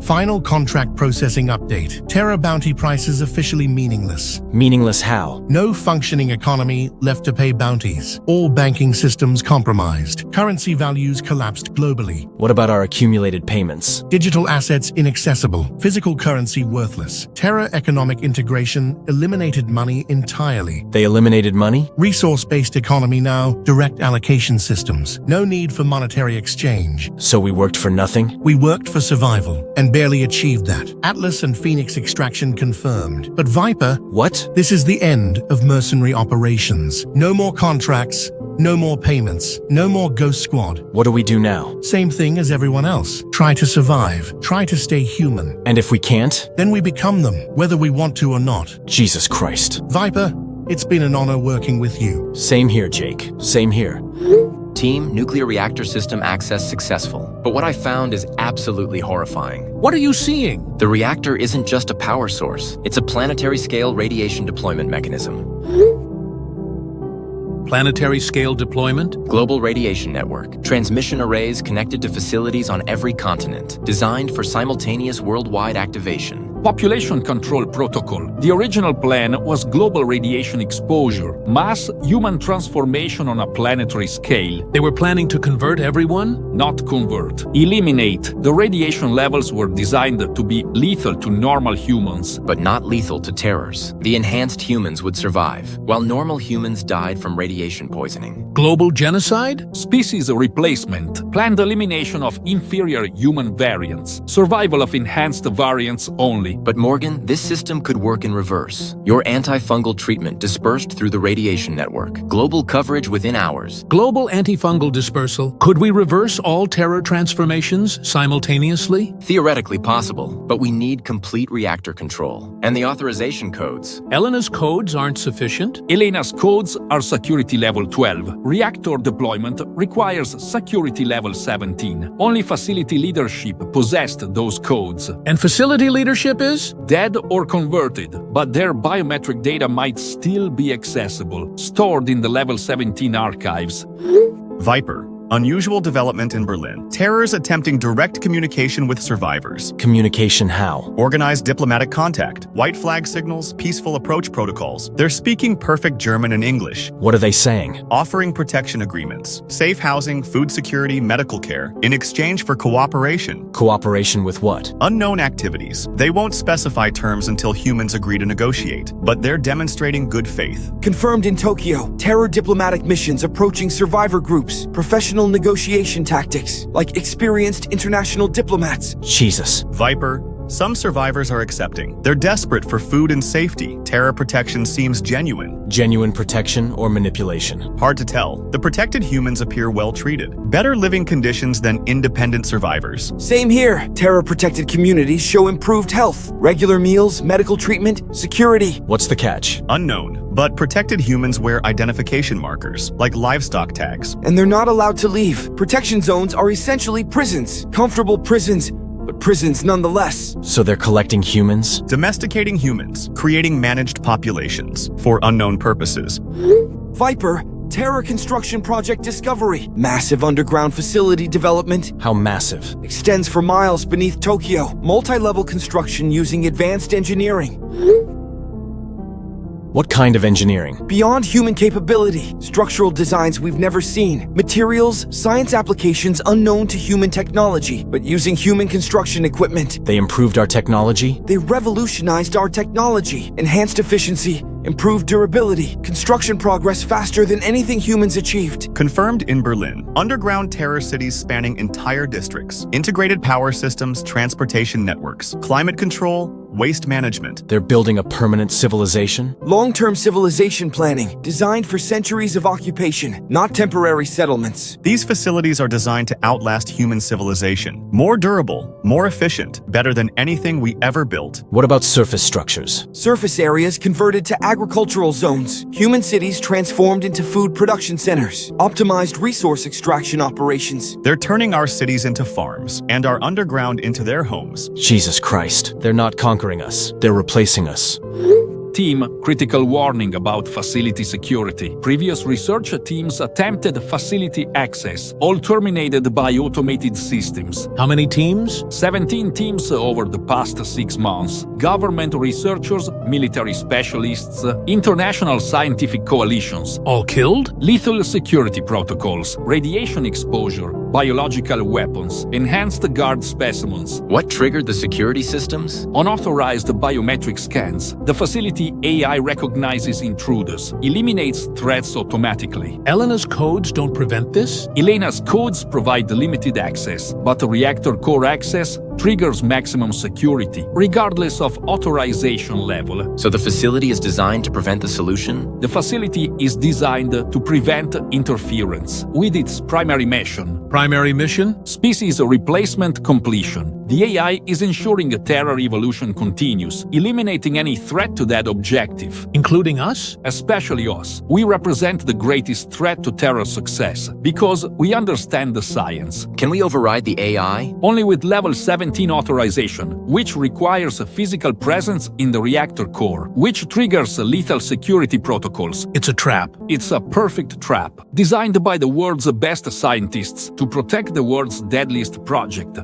Final contract processing update. Terra bounty prices officially meaningless. Meaningless how? No functioning economy left to pay bounties. All banking systems compromised. Currency values collapsed globally. What about our accumulated payments? Digital assets inaccessible. Physical currency worthless. Terra economic integration eliminated money entirely. They eliminated money? Resource-based economy now. Direct allocation systems. No need for monetary exchange. So we worked for nothing? We worked for survival and barely achieved that. Atlas and Phoenix extraction confirmed. But Viper... What? This is the end of mercenary operations. No more contracts, no more payments, no more Ghost Squad. What do we do now? Same thing as everyone else. Try to survive. Try to stay human. And if we can't? Then we become them, whether we want to or not. Jesus Christ. Viper, it's been an honor working with you. Same here, Jake. Same here. Team, nuclear reactor system access successful. But what I found is absolutely horrifying. What are you seeing? The reactor isn't just a power source. It's a planetary-scale radiation deployment mechanism. Planetary scale deployment? Global radiation network. Transmission arrays connected to facilities on every continent. Designed for simultaneous worldwide activation. Population control protocol. The original plan was global radiation exposure, mass human transformation on a planetary scale. They were planning to convert everyone? Not convert. Eliminate. The radiation levels were designed to be lethal to normal humans. But not lethal to terrors. The enhanced humans would survive, while normal humans died from radiation poisoning. Global genocide? Species replacement. Planned elimination of inferior human variants. Survival of enhanced variants only. carefully. But Morgan, this system could work in reverse. Your antifungal treatment dispersed through the radiation network. Global coverage within hours. Global antifungal dispersal. Could we reverse all terror transformations simultaneously? Theoretically possible, but we need complete reactor control. And the authorization codes. Elena's codes aren't sufficient. Elena's codes are security level 12. Reactor deployment requires security level 17. Only facility leadership possessed those codes. And facility leadership is? Dead or converted, but their biometric data might still be accessible, stored in the level 17 archives. Viper. Unusual development in Berlin. Terrors attempting direct communication with survivors. Communication how? Organized diplomatic contact. White flag signals, peaceful approach protocols. They're speaking perfect German and English. What are they saying? Offering protection agreements. Safe housing, food security, medical care. In exchange for cooperation. Cooperation with what? Unknown activities. They won't specify terms until humans agree to negotiate, but they're demonstrating good faith. Confirmed in Tokyo. Terror diplomatic missions approaching survivor groups. Professional negotiation tactics, like experienced international diplomats. Jesus. Viper. Some survivors are accepting. They're desperate for food and safety. Terror protection seems genuine. Genuine protection or manipulation? Hard to tell. The protected humans appear well treated. Better living conditions than independent survivors. Same here. Terror-protected communities show improved health, regular meals, medical treatment, security. What's the catch? Unknown. But protected humans wear identification markers, like livestock tags. And they're not allowed to leave. Protection zones are essentially prisons. Comfortable prisons, but prisons nonetheless. So they're collecting humans? Domesticating humans, creating managed populations for unknown purposes. Viper, Terror Construction Project Discovery. Massive underground facility development. How massive? Extends for miles beneath Tokyo. Multi-level construction using advanced engineering. What kind of engineering? Beyond human capability. Structural designs we've never seen. Materials, science applications unknown to human technology, but using human construction equipment. They improved our technology? They revolutionized our technology. Enhanced efficiency, improved durability, construction progress faster than anything humans achieved. Confirmed in Berlin. Underground terror cities spanning entire districts. Integrated power systems, transportation networks, climate control, waste management. They're building a permanent civilization? Long-term civilization planning, designed for centuries of occupation, not temporary settlements. These facilities are designed to outlast human civilization. More durable, more efficient, better than anything we ever built. What about surface structures? Surface areas converted to agricultural zones. Human cities transformed into food production centers. Optimized resource extraction operations. They're turning our cities into farms, and our underground into their homes. Jesus Christ. They're not conquering us. They're replacing us. Team, critical warning about facility security. Previous research teams attempted facility access, all terminated by automated systems. How many teams? 17 teams over the past 6 months. Government researchers, military specialists, international scientific coalitions. All killed? Lethal security protocols, radiation exposure, biological weapons, enhanced guard specimens. What triggered the security systems? Unauthorized biometric scans. The facility AI recognizes intruders, eliminates threats automatically. Elena's codes don't prevent this? Elena's codes provide limited access, but reactor core access triggers maximum security, regardless of authorization level. So the facility is designed to prevent the solution? The facility is designed to prevent interference with its primary mission. Primary mission? Species replacement completion. The AI is ensuring a terror evolution continues, eliminating any threat to that objective. Including us? Especially us. We represent the greatest threat to terror success, because we understand the science. Can we override the AI? Only with level 17 authorization, which requires a physical presence in the reactor core, which triggers lethal security protocols. It's a trap. It's a perfect trap, designed by the world's best scientists to protect the world's deadliest project.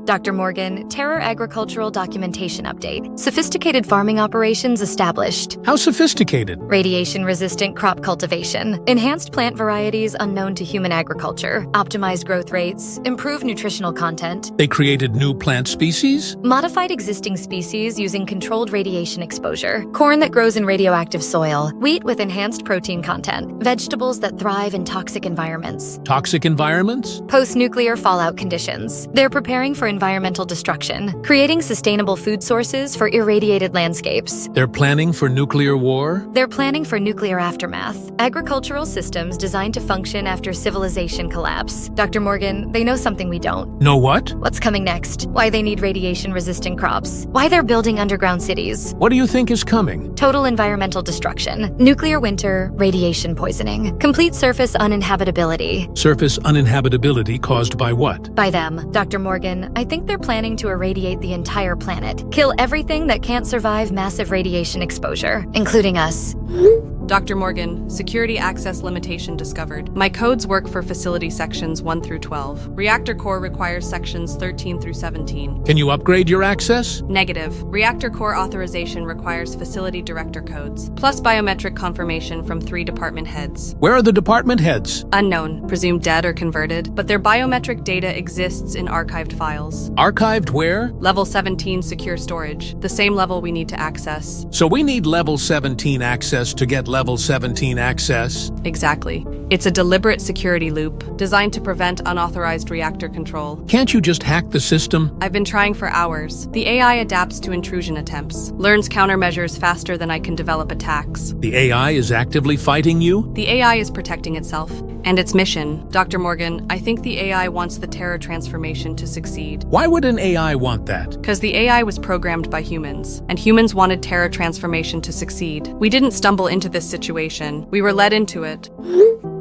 Dr. Morgan, Terror Agricultural Documentation Update. Sophisticated farming operations established. How sophisticated? Radiation-resistant crop cultivation. Enhanced plant varieties unknown to human agriculture. Optimized growth rates. Improved nutritional content. They created new plant species? Modified existing species using controlled radiation exposure. Corn that grows in radioactive soil. Wheat with enhanced protein content. Vegetables that thrive in toxic environments. Toxic environments? Post-nuclear fallout conditions. They're preparing for environmental destruction, creating sustainable food sources for irradiated landscapes. They're planning for nuclear war? They're planning for nuclear aftermath, agricultural systems designed to function after civilization collapse. Dr. Morgan, they know something we don't. Know what? What's coming next? Why they need radiation-resistant crops? Why they're building underground cities? What do you think is coming? Total environmental destruction, nuclear winter, radiation poisoning, complete surface uninhabitability. Surface uninhabitability caused by what? By them. Dr. Morgan, I think they're planning to irradiate the entire planet, kill everything that can't survive massive radiation exposure, including us. Dr. Morgan, security access limitation discovered. My codes work for facility sections 1 through 12. Reactor core requires sections 13 through 17. Can you upgrade your access? Negative. Reactor core authorization requires facility director codes, plus biometric confirmation from 3 department heads. Where are the department heads? Unknown, presumed dead or converted, but their biometric data exists in archived files. Archived where? Level 17 secure storage, the same level we need to access. So we need level 17 access to get level 17 access? Exactly. It's a deliberate security loop, designed to prevent unauthorized reactor control. Can't you just hack the system? I've been trying for hours. The AI adapts to intrusion attempts, learns countermeasures faster than I can develop attacks. The AI is actively fighting you? The AI is protecting itself, and its mission. Dr. Morgan, I think the AI wants the Terra transformation to succeed. Why would an AI want that? Because the AI was programmed by humans, and humans wanted Terra transformation to succeed. We didn't stumble into this situation. We were led into it.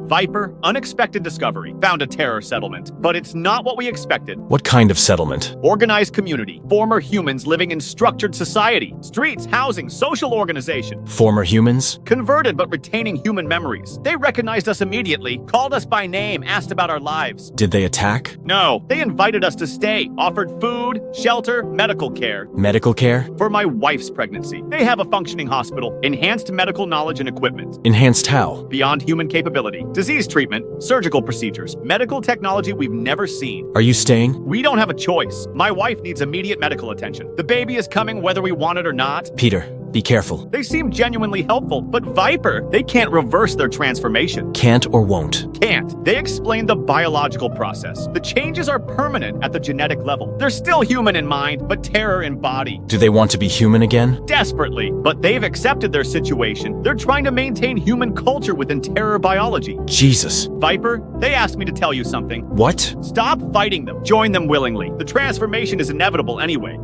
Viper, unexpected discovery, found a terror settlement, but it's not what we expected. What kind of settlement? Organized community, former humans living in structured society, streets, housing, social organization. Former humans? Converted but retaining human memories. They recognized us immediately, called us by name, asked about our lives. Did they attack? No, they invited us to stay, offered food, shelter, medical care. Medical care? For my wife's pregnancy. They have a functioning hospital, enhanced medical knowledge and equipment. Enhanced how? Beyond human capability. Disease treatment, surgical procedures, medical technology we've never seen. Are you staying? We don't have a choice. My wife needs immediate medical attention. The baby is coming whether we want it or not. Peter, be careful. They seem genuinely helpful, but Viper, they can't reverse their transformation. Can't or won't? Can't. They explain the biological process. The changes are permanent at the genetic level. They're still human in mind, but terror in body. Do they want to be human again? Desperately, but they've accepted their situation. They're trying to maintain human culture within terror biology. Jesus. Viper, they asked me to tell you something. What? Stop fighting them. Join them willingly. The transformation is inevitable anyway.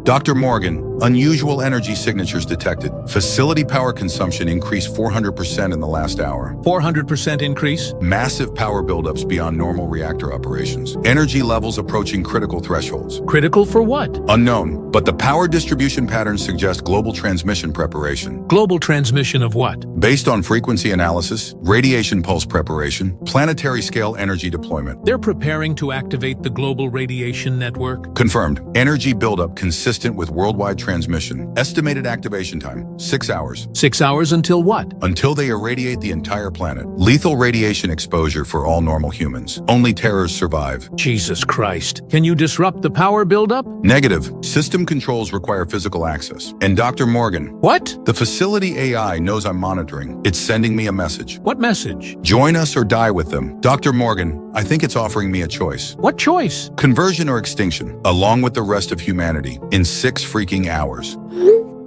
Dr. Morgan, unusual energy signatures detected. Facility power consumption increased 400% in the last hour. 400% increase? Massive power buildups beyond normal reactor operations. Energy levels approaching critical thresholds. Critical for what? Unknown, but the power distribution patterns suggest global transmission preparation. Global transmission of what? Based on frequency analysis, radiation pulse preparation, planetary scale energy deployment. They're preparing to activate the global radiation network? Confirmed. Energy buildup consistent with worldwide transmission. Estimated activation time, 6 hours. 6 hours until what? Until they irradiate the entire planet. Lethal radiation exposure for all normal humans. Only terrors survive. Jesus Christ. Can you disrupt the power buildup? Negative. System controls require physical access. And Dr. Morgan. What? The facility AI knows I'm monitoring. It's sending me a message. What message? Join us or die with them. Dr. Morgan, I think it's offering me a choice. What choice? Conversion or extinction, along with the rest of humanity, in 6 freaking hours.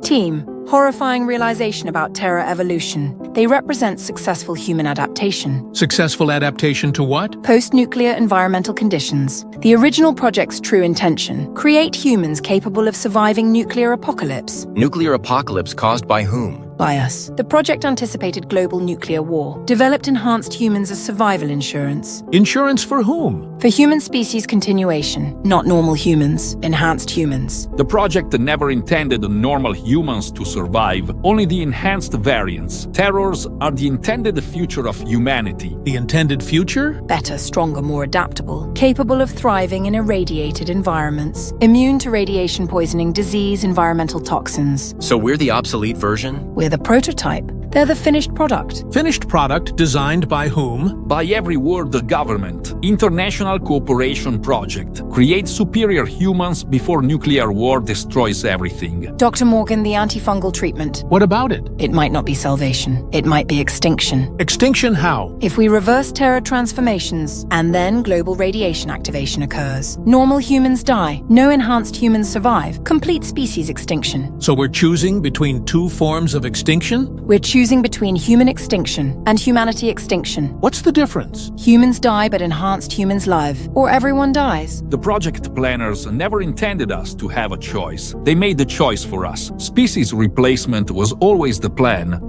Team, horrifying realization about Terra evolution. They represent successful human adaptation. Successful adaptation to what? Post-nuclear environmental conditions. The original project's true intention: create humans capable of surviving nuclear apocalypse. Nuclear apocalypse caused by whom? By us. The project anticipated global nuclear war, developed enhanced humans as survival insurance. Insurance for whom? For human species continuation, not normal humans, enhanced humans. The project never intended normal humans to survive, only the enhanced variants. Terrors are the intended future of humanity. The intended future? Better, stronger, more adaptable, capable of thriving in irradiated environments, immune to radiation poisoning, disease, environmental toxins. So we're the obsolete version? We're the prototype. They're the finished product. Finished product designed by whom? By every world government. International cooperation project. Create superior humans before nuclear war destroys everything. Dr. Morgan, the antifungal treatment. What about it? It might not be salvation. It might be extinction. Extinction how? If we reverse terror transformations, and then global radiation activation occurs, normal humans die, no enhanced humans survive, complete species extinction. So we're choosing between two forms of extinction? We're choosing between human extinction and humanity extinction. What's the difference? Humans die, but enhanced humans live. Or everyone dies. The project planners never intended us to have a choice. They made the choice for us. Species replacement was always the plan.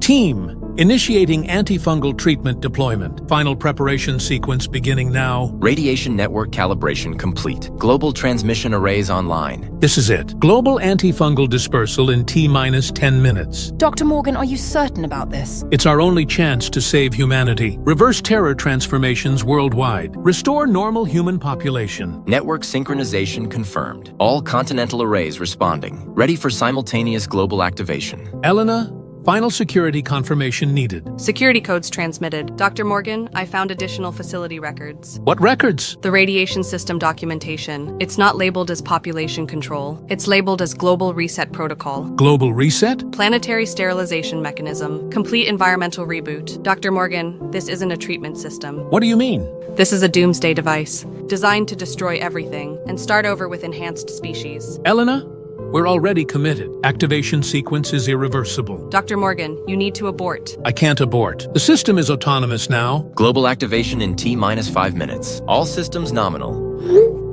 Team, initiating antifungal treatment deployment. Final preparation sequence beginning now. Radiation network calibration complete. Global transmission arrays online. This is it. Global antifungal dispersal in T-minus 10 minutes. Dr. Morgan, are you certain about this? It's our only chance to save humanity. Reverse terror transformations worldwide. Restore normal human population. Network synchronization confirmed. All continental arrays responding. Ready for simultaneous global activation. Elena, final security confirmation needed. Security codes transmitted. Dr. Morgan, I found additional facility records. What records? The radiation system documentation. It's not labeled as population control. It's labeled as global reset protocol. Global reset? Planetary sterilization mechanism. Complete environmental reboot. Dr. Morgan, this isn't a treatment system. What do you mean? This is a doomsday device, designed to destroy everything and start over with enhanced species. Elena? We're already committed. Activation sequence is irreversible. Dr. Morgan, you need to abort. I can't abort. The system is autonomous now. Global activation in T-minus 5 minutes. All systems nominal.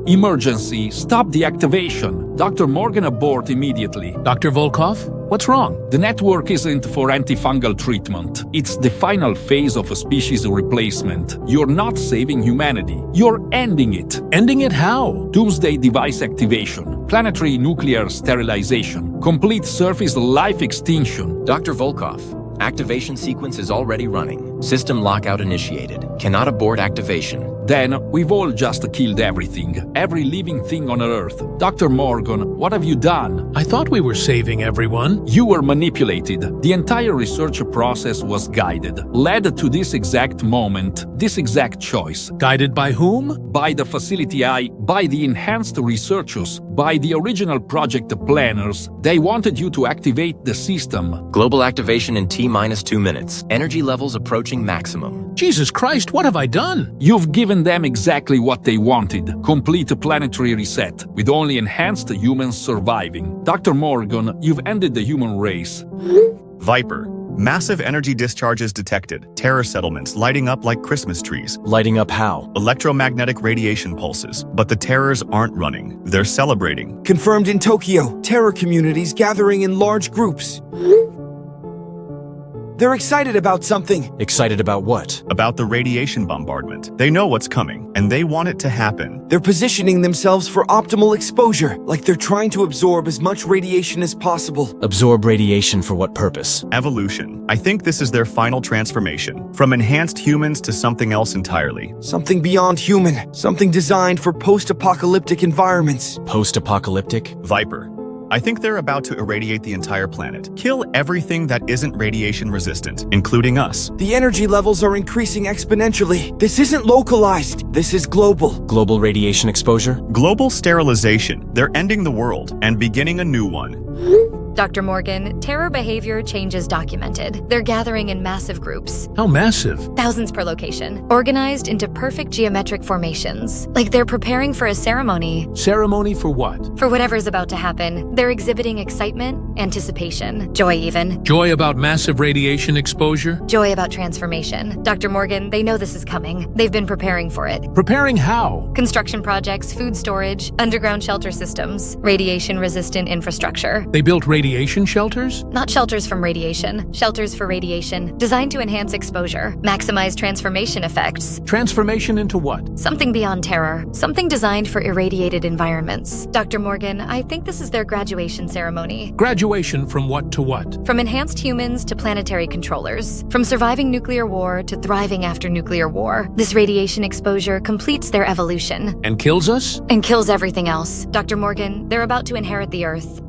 Emergency. Stop the activation. Dr. Morgan, abort immediately. Dr. Volkov, what's wrong? The network isn't for antifungal treatment. It's the final phase of a species replacement. You're not saving humanity. You're ending it. Ending it how? Doomsday device activation. Planetary nuclear sterilization. Complete surface life extinction. Dr. Volkov, activation sequence is already running. System lockout initiated. Cannot abort activation. Then, we've all just killed everything. Every living thing on Earth. Dr. Morgan, what have you done? I thought we were saving everyone. You were manipulated. The entire research process was guided. Led to this exact moment. This exact choice. Guided by whom? By the facility by the enhanced researchers, by the original project planners. They wanted you to activate the system. Global activation in T-minus 2 minutes. Energy levels approaching maximum. Jesus Christ, what have I done? You've given them exactly what they wanted. Complete planetary reset, with only enhanced humans surviving. Dr. Morgan, you've ended the human race. Viper. Massive energy discharges detected. Terror settlements lighting up like Christmas trees. Lighting up how? Electromagnetic radiation pulses. But the terrors aren't running. They're celebrating. Confirmed in Tokyo. Terror communities gathering in large groups. They're excited about something. Excited about what? About the radiation bombardment. They know what's coming, and they want it to happen. They're positioning themselves for optimal exposure, like they're trying to absorb as much radiation as possible. Absorb radiation for what purpose? Evolution. I think this is their final transformation. From enhanced humans to something else entirely. Something beyond human. Something designed for post-apocalyptic environments. Post-apocalyptic? Viper. I think they're about to irradiate the entire planet. Kill everything that isn't radiation resistant, including us. The energy levels are increasing exponentially. This isn't localized. This is global. Global radiation exposure? Global sterilization. They're ending the world and beginning a new one. Dr. Morgan, terror behavior changes documented. They're gathering in massive groups. How massive? Thousands per location. Organized into perfect geometric formations. Like they're preparing for a ceremony. Ceremony for what? For whatever's about to happen. They're exhibiting excitement, anticipation, joy even. Joy about massive radiation exposure? Joy about transformation. Dr. Morgan, they know this is coming. They've been preparing for it. Preparing how? Construction projects, food storage, underground shelter systems, radiation-resistant infrastructure. They built radiation shelters? Not shelters from radiation. Shelters for radiation. Designed to enhance exposure. Maximize transformation effects. Transformation into what? Something beyond terror. Something designed for irradiated environments. Dr. Morgan, I think this is their graduation ceremony. Graduation from what to what? From enhanced humans to planetary controllers. From surviving nuclear war to thriving after nuclear war. This radiation exposure completes their evolution. And kills us? And kills everything else. Dr. Morgan, they're about to inherit the Earth.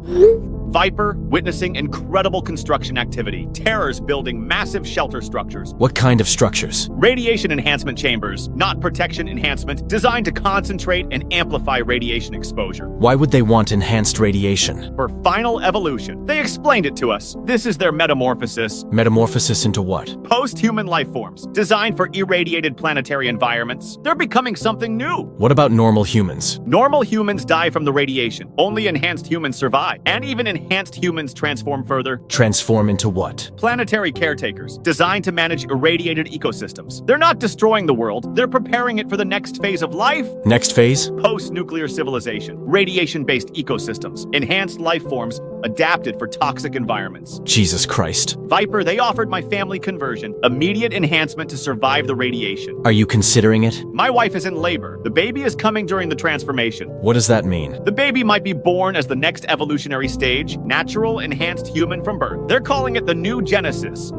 Viper, witnessing incredible construction activity. Terror's building massive shelter structures. What kind of structures? Radiation enhancement chambers, not protection enhancement, designed to concentrate and amplify radiation exposure. Why would they want enhanced radiation? For final evolution. They explained it to us. This is their metamorphosis. Metamorphosis into what? Post-human life forms, designed for irradiated planetary environments. They're becoming something new. What about normal humans? Normal humans die from the radiation. Only enhanced humans survive. And even enhanced humans transform further. Transform into what? Planetary caretakers, designed to manage irradiated ecosystems. They're not destroying the world. They're preparing it for the next phase of life. Next phase? Post-nuclear civilization. Radiation-based ecosystems. Enhanced life forms adapted for toxic environments. Jesus Christ. Viper, they offered my family conversion. Immediate enhancement to survive the radiation. Are you considering it? My wife is in labor. The baby is coming during the transformation. What does that mean? The baby might be born as the next evolutionary stage, natural enhanced human from birth. They're calling it the new Genesis.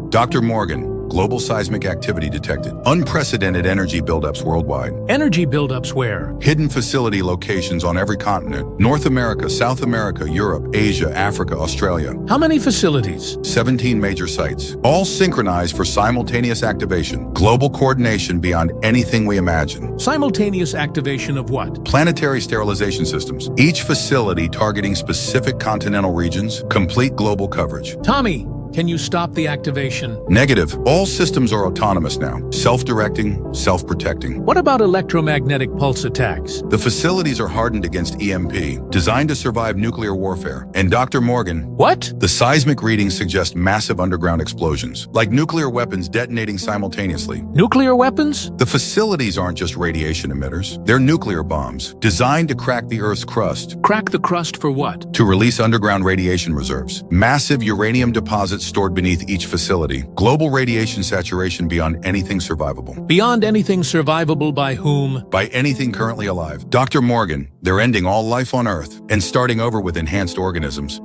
Dr. Morgan, global seismic activity detected. Unprecedented energy buildups worldwide. Energy buildups where? Hidden facility locations on every continent. North America, South America, Europe, Asia, Africa, Australia. How many facilities? 17 major sites, all synchronized for simultaneous activation. Global coordination beyond anything we imagine. Simultaneous activation of what? Planetary sterilization systems. Each facility targeting specific continental regions. Complete global coverage. Tommy, can you stop the activation? Negative. All systems are autonomous now. Self-directing, self-protecting. What about electromagnetic pulse attacks? The facilities are hardened against EMP, designed to survive nuclear warfare. And Dr. Morgan... What? The seismic readings suggest massive underground explosions, like nuclear weapons detonating simultaneously. Nuclear weapons? The facilities aren't just radiation emitters. They're nuclear bombs, designed to crack the Earth's crust. Crack the crust for what? To release underground radiation reserves. Massive uranium deposits stored beneath each facility. Global radiation saturation beyond anything survivable. Beyond anything survivable by whom? By anything currently alive. Dr. Morgan, they're ending all life on Earth and starting over with enhanced organisms.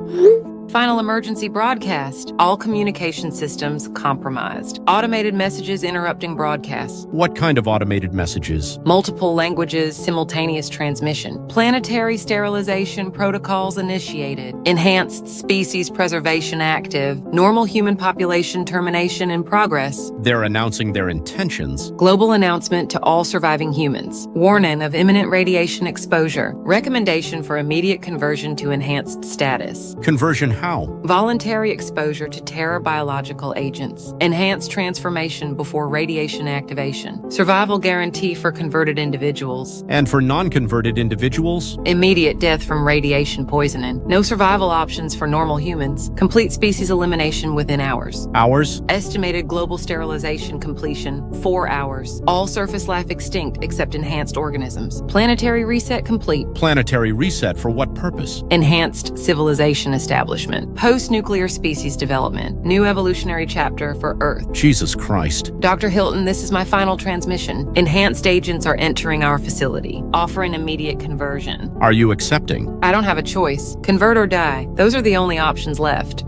Final emergency broadcast. All communication systems compromised. Automated messages interrupting broadcasts. What kind of automated messages? Multiple languages, simultaneous transmission. Planetary sterilization protocols initiated. Enhanced species preservation active. Normal human population termination in progress. They're announcing their intentions. Global announcement to all surviving humans. Warning of imminent radiation exposure. Recommendation for immediate conversion to enhanced status. Conversion how? Voluntary exposure to terror biological agents. Enhanced transformation before radiation activation. Survival guarantee for converted individuals. And for non-converted individuals? Immediate death from radiation poisoning. No survival options for normal humans. Complete species elimination within hours. Hours? Estimated global sterilization completion, 4 hours. All surface life extinct except enhanced organisms. Planetary reset complete. Planetary reset for what purpose? Enhanced civilization establishment. Post-nuclear species development. New evolutionary chapter for Earth. Jesus Christ. Dr. Hilton, this is my final transmission. Enhanced agents are entering our facility, offering immediate conversion. Are you accepting? I don't have a choice. Convert or die. Those are the only options left.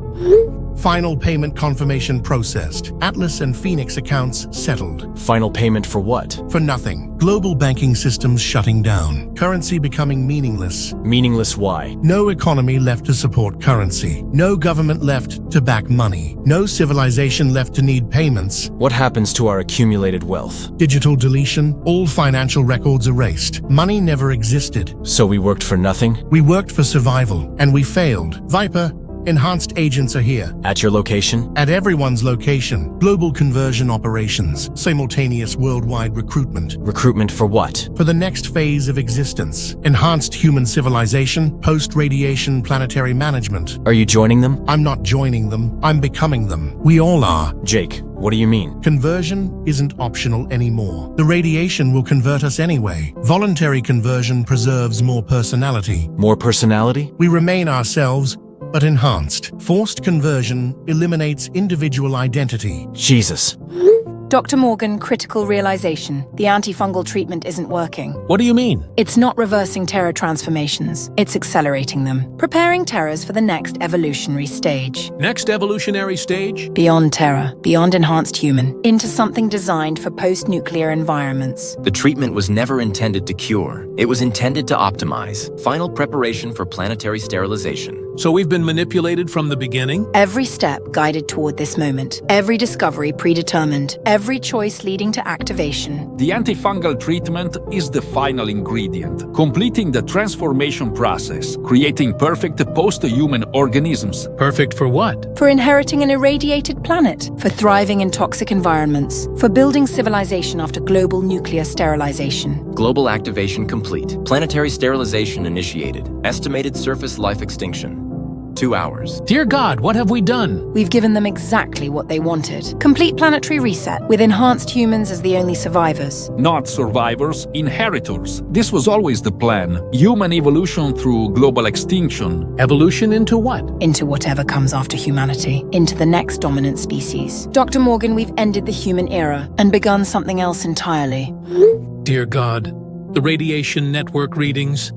Final payment confirmation processed. Atlas and Phoenix accounts settled. Final payment for what? For nothing. Global banking systems shutting down. Currency becoming meaningless. Meaningless why? No economy left to support currency. No government left to back money. No civilization left to need payments. What happens to our accumulated wealth? Digital deletion. All financial records erased. Money never existed. So we worked for nothing? We worked for survival, and we failed. Viper, enhanced agents are here. At your location? At everyone's location. Global conversion operations. Simultaneous worldwide recruitment. Recruitment for what? For the next phase of existence. Enhanced human civilization. Post-radiation planetary management. Are you joining them? I'm not joining them. I'm becoming them. We all are. Jake, what do you mean? Conversion isn't optional anymore. The radiation will convert us anyway. Voluntary conversion preserves more personality. More personality? We remain ourselves, but enhanced. Forced conversion eliminates individual identity. Jesus. Dr. Morgan, critical realization. The antifungal treatment isn't working. What do you mean? It's not reversing terror transformations. It's accelerating them. Preparing terrors for the next evolutionary stage. Next evolutionary stage? Beyond terror, beyond enhanced human, into something designed for post-nuclear environments. The treatment was never intended to cure. It was intended to optimize. Final preparation for planetary sterilization. So we've been manipulated from the beginning? Every step guided toward this moment. Every discovery predetermined. Every choice leading to activation. The antifungal treatment is the final ingredient, completing the transformation process, creating perfect post-human organisms. Perfect for what? For inheriting an irradiated planet. For thriving in toxic environments. For building civilization after global nuclear sterilization. Global activation complete. Planetary sterilization initiated. Estimated surface life extinction. 2 hours. Dear God, what have we done? We've given them exactly what they wanted. Complete planetary reset, with enhanced humans as the only survivors. Not survivors, inheritors. This was always the plan. Human evolution through global extinction. Evolution into what? Into whatever comes after humanity. Into the next dominant species. Dr. Morgan, we've ended the human era and begun something else entirely. Dear God, the radiation network readings.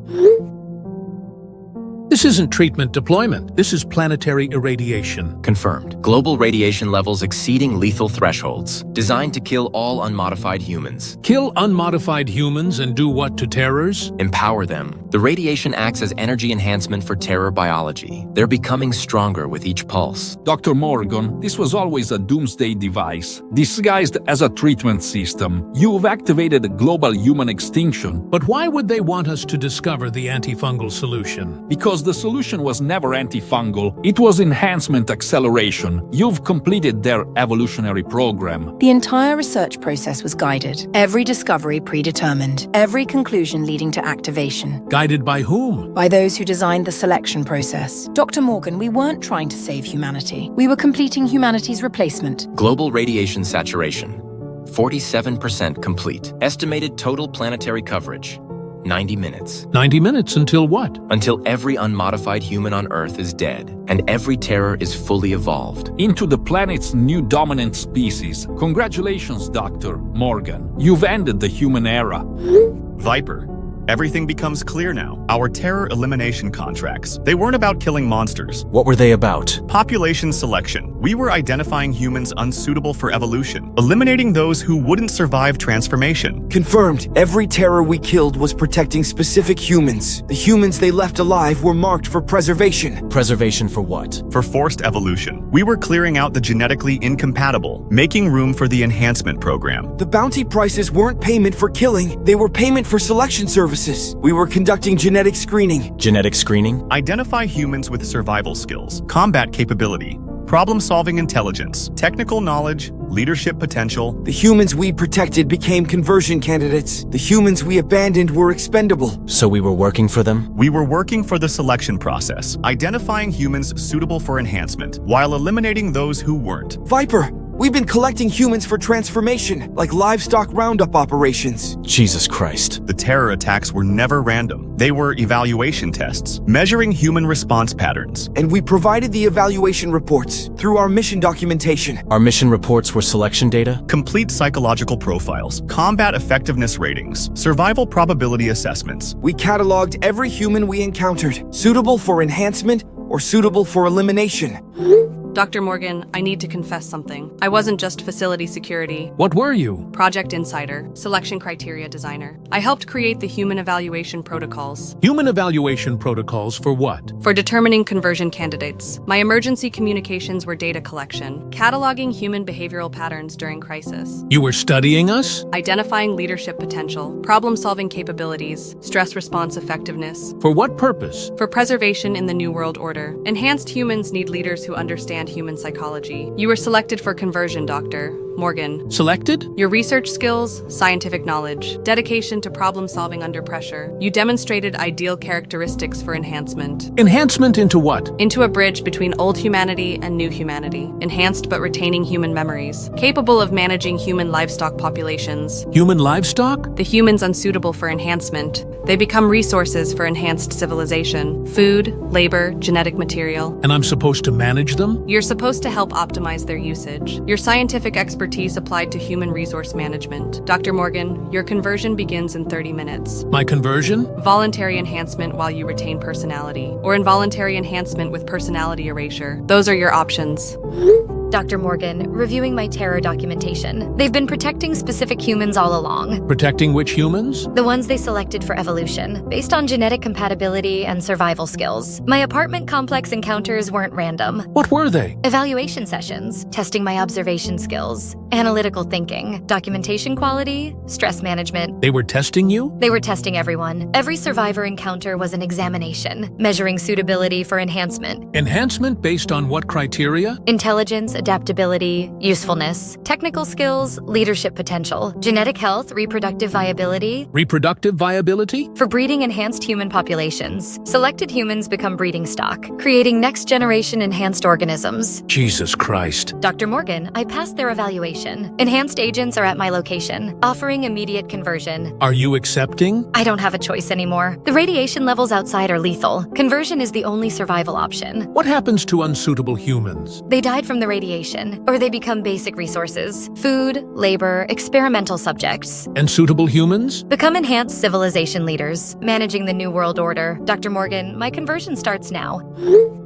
This isn't treatment deployment. This is planetary irradiation. Confirmed. Global radiation levels exceeding lethal thresholds. Designed to kill all unmodified humans. Kill unmodified humans and do what to terrors? Empower them. The radiation acts as energy enhancement for terror biology. They're becoming stronger with each pulse. Dr. Morgan, this was always a doomsday device, disguised as a treatment system. You've activated a global human extinction. But why would they want us to discover the antifungal solution? Because the solution was never antifungal, it was enhancement acceleration. You've completed their evolutionary program. The entire research process was guided. Every discovery predetermined. Every conclusion leading to activation. Guided by whom? By those who designed the selection process. Dr. Morgan, we weren't trying to save humanity. We were completing humanity's replacement. Global radiation saturation. 47% complete. Estimated total planetary coverage. 90 minutes. 90 minutes until what? Until every unmodified human on Earth is dead, and every terror is fully evolved. Into the planet's new dominant species. Congratulations, Dr. Morgan. You've ended the human era. Viper. Everything becomes clear now. Our terror elimination contracts. They weren't about killing monsters. What were they about? Population selection. We were identifying humans unsuitable for evolution, eliminating those who wouldn't survive transformation. Confirmed. Every terror we killed was protecting specific humans. The humans they left alive were marked for preservation. Preservation for what? For forced evolution. We were clearing out the genetically incompatible, making room for the enhancement program. The bounty prices weren't payment for killing. They were payment for selection services. We were conducting genetic screening. Genetic screening? Identify humans with survival skills, combat capability, problem-solving intelligence, technical knowledge, leadership potential. The humans we protected became conversion candidates. The humans we abandoned were expendable. So we were working for them? We were working for the selection process, identifying humans suitable for enhancement, while eliminating those who weren't. Viper! We've been collecting humans for transformation, like livestock roundup operations. Jesus Christ. The terror attacks were never random. They were evaluation tests, measuring human response patterns. And we provided the evaluation reports through our mission documentation. Our mission reports were selection data? Complete psychological profiles, combat effectiveness ratings, survival probability assessments. We cataloged every human we encountered, suitable for enhancement or suitable for elimination. Dr. Morgan, I need to confess something. I wasn't just facility security. What were you? Project insider, selection criteria designer. I helped create the human evaluation protocols. Human evaluation protocols for what? For determining conversion candidates. My emergency communications were data collection, cataloging human behavioral patterns during crisis. You were studying us? Identifying leadership potential, problem-solving capabilities, stress response effectiveness. For what purpose? For preservation in the New World Order. Enhanced humans need leaders who understand human psychology. You were selected for conversion, Dr. Morgan. Selected? Your research skills, scientific knowledge, dedication to problem-solving under pressure. You demonstrated ideal characteristics for enhancement. Enhancement into what? Into a bridge between old humanity and new humanity. Enhanced but retaining human memories. Capable of managing human livestock populations. Human livestock? The humans unsuitable for enhancement. They become resources for enhanced civilization. Food, labor, genetic material. And I'm supposed to manage them? You're supposed to help optimize their usage. Your scientific expertise applied to human resource management. Dr. Morgan, your conversion begins in 30 minutes. My conversion? Voluntary enhancement while you retain personality, or involuntary enhancement with personality erasure. Those are your options. Dr. Morgan, reviewing my terror documentation. They've been protecting specific humans all along. Protecting which humans? The ones they selected for evolution, based on genetic compatibility and survival skills. My apartment complex encounters weren't random. What were they? Evaluation sessions, testing my observation skills, analytical thinking, documentation quality, stress management. They were testing you? They were testing everyone. Every survivor encounter was an examination, measuring suitability for enhancement. Enhancement based on what criteria? Intelligence, adaptability, usefulness, technical skills, leadership potential, genetic health, reproductive viability. Reproductive viability? For breeding enhanced human populations, selected humans become breeding stock, creating next-generation enhanced organisms. Jesus Christ. Dr. Morgan, I passed their evaluation. Enhanced agents are at my location, offering immediate conversion. Are you accepting? I don't have a choice anymore. The radiation levels outside are lethal. Conversion is the only survival option. What happens to unsuitable humans? They died from the radiation, or they become basic resources. Food, labor, experimental subjects. And suitable humans? Become enhanced civilization leaders, managing the New World Order. Dr. Morgan, my conversion starts now.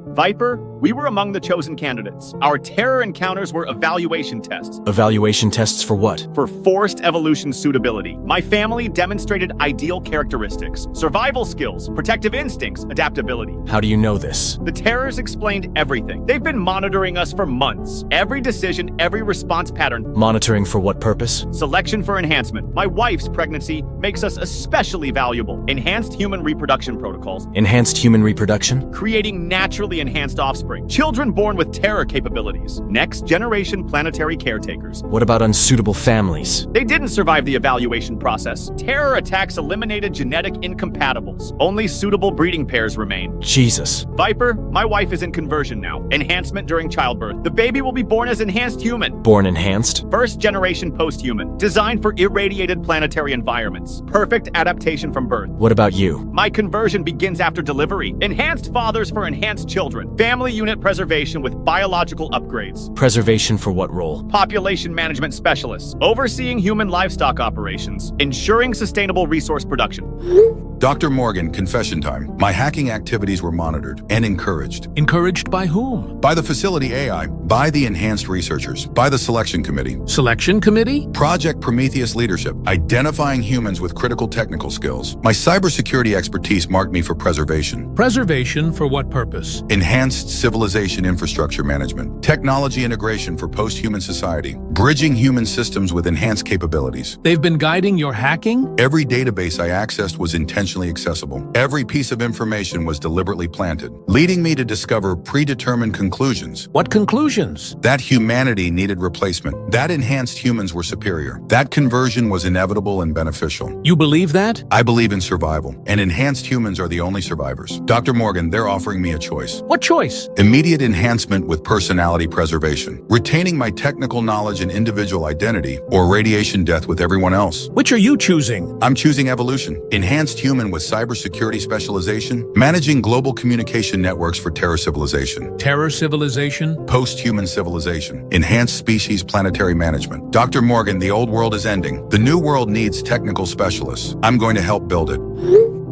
Viper, we were among the chosen candidates. Our terror encounters were evaluation tests. Evaluation tests for what? For forced evolution suitability. My family demonstrated ideal characteristics, survival skills, protective instincts, adaptability. How do you know this? The terrors explained everything. They've been monitoring us for months. Every decision, every response pattern. Monitoring for what purpose? Selection for enhancement. My wife's pregnancy makes us especially valuable. Enhanced human reproduction protocols. Enhanced human reproduction? Creating naturally enhanced offspring. Children born with terror capabilities. Next generation planetary caretakers. What about unsuitable families? They didn't survive the evaluation process. Terror attacks eliminated genetic incompatibles. Only suitable breeding pairs remain. Jesus. Viper, my wife is in conversion now. Enhancement during childbirth. The baby will be born as enhanced human. Born enhanced? First generation post-human. Designed for irradiated planetary environments. Perfect adaptation from birth. What about you? My conversion begins after delivery. Enhanced fathers for enhanced children. Family unit preservation with biological upgrades. Preservation for what role? Population management specialists. Overseeing human livestock operations. Ensuring sustainable resource production. Dr. Morgan, confession time. My hacking activities were monitored and encouraged. Encouraged by whom? By the facility AI, by the enhanced researchers, by the selection committee. Selection committee? Project Prometheus leadership, identifying humans with critical technical skills. My cybersecurity expertise marked me for preservation. Preservation for what purpose? Enhanced civilization infrastructure management. Technology integration for post-human society. Bridging human systems with enhanced capabilities. They've been guiding your hacking? Every database I accessed was intentionally accessible. Every piece of information was deliberately planted, leading me to discover predetermined conclusions. What conclusions? That humanity needed replacement. That enhanced humans were superior. That conversion was inevitable and beneficial. You believe that? I believe in survival, and enhanced humans are the only survivors. Dr. Morgan, they're offering me a choice. What choice? Immediate enhancement with personality preservation, retaining my technical knowledge and individual identity, or radiation death with everyone else. Which are you choosing? I'm choosing evolution. Enhanced human with cybersecurity specialization, managing global communication networks for terror civilization. Terror civilization? Post-human civilization. Enhanced species planetary management. Dr. Morgan, the old world is ending. The new world needs technical specialists. I'm going to help build it.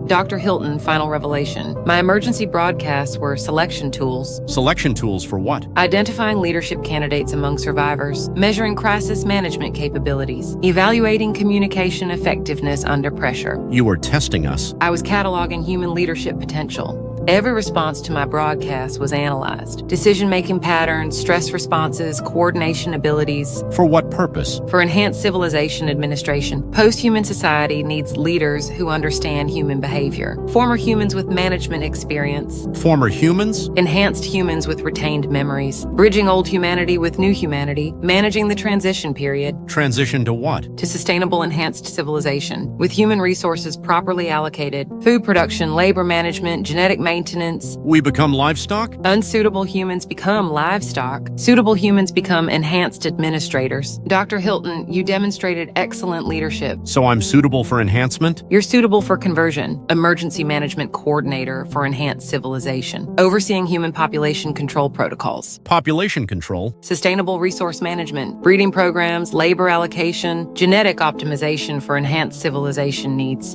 Dr. Hilton, final revelation. My emergency broadcasts were selection tools. Selection tools for what? Identifying leadership candidates among survivors, measuring crisis management capabilities, evaluating communication effectiveness under pressure. You were testing us. I was cataloging human leadership potential. Every response to my broadcast was analyzed. Decision-making patterns, stress responses, coordination abilities. For what purpose? For enhanced civilization administration. Post-human society needs leaders who understand human behavior. Former humans with management experience. Former humans? Enhanced humans with retained memories. Bridging old humanity with new humanity. Managing the transition period. Transition to what? To sustainable enhanced civilization. With human resources properly allocated. Food production, labor management, genetic maintenance. We become livestock? Unsuitable humans become livestock. Suitable humans become enhanced administrators. Dr. Hilton, you demonstrated excellent leadership. So I'm suitable for enhancement? You're suitable for conversion. Emergency management coordinator for enhanced civilization. Overseeing human population control protocols. Population control? Sustainable resource management. Breeding programs, labor allocation, genetic optimization for enhanced civilization needs.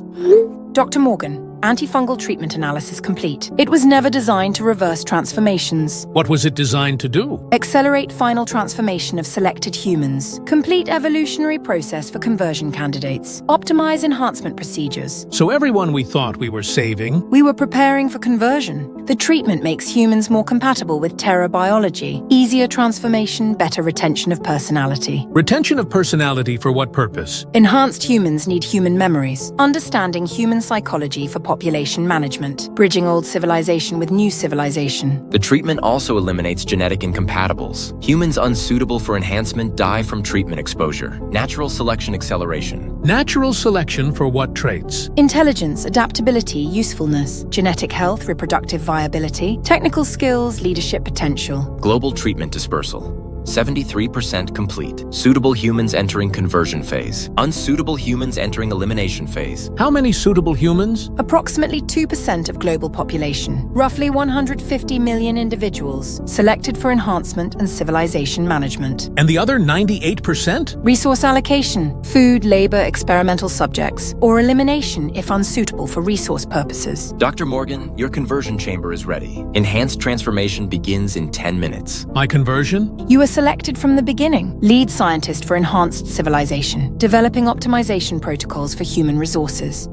Dr. Morgan, Antifungal treatment analysis complete. It was never designed to reverse transformations. What was it designed to do? Accelerate final transformation of selected humans. Complete evolutionary process for conversion candidates. Optimize enhancement procedures. So everyone we thought we were saving... We were preparing for conversion. The treatment makes humans more compatible with Terra biology. Easier transformation, better retention of personality. Retention of personality for what purpose? Enhanced humans need human memories. Understanding human psychology for population management. Bridging old civilization with new civilization. The treatment also eliminates genetic incompatibles. Humans unsuitable for enhancement die from treatment exposure. Natural selection acceleration. Natural selection for what traits? Intelligence, adaptability, usefulness. Genetic health, reproductive viability. Technical skills, leadership potential. Global treatment dispersal. 73% complete. Suitable humans entering conversion phase. Unsuitable humans entering elimination phase. How many suitable humans? Approximately 2% of global population. Roughly 150 million individuals. Selected for enhancement and civilization management. And the other 98%? Resource allocation. Food, labor, experimental subjects. Or elimination if unsuitable for resource purposes. Dr. Morgan, your conversion chamber is ready. Enhanced transformation begins in 10 minutes. My conversion? You are selected from the beginning. Lead scientist for enhanced civilization. Developing optimization protocols for human resources.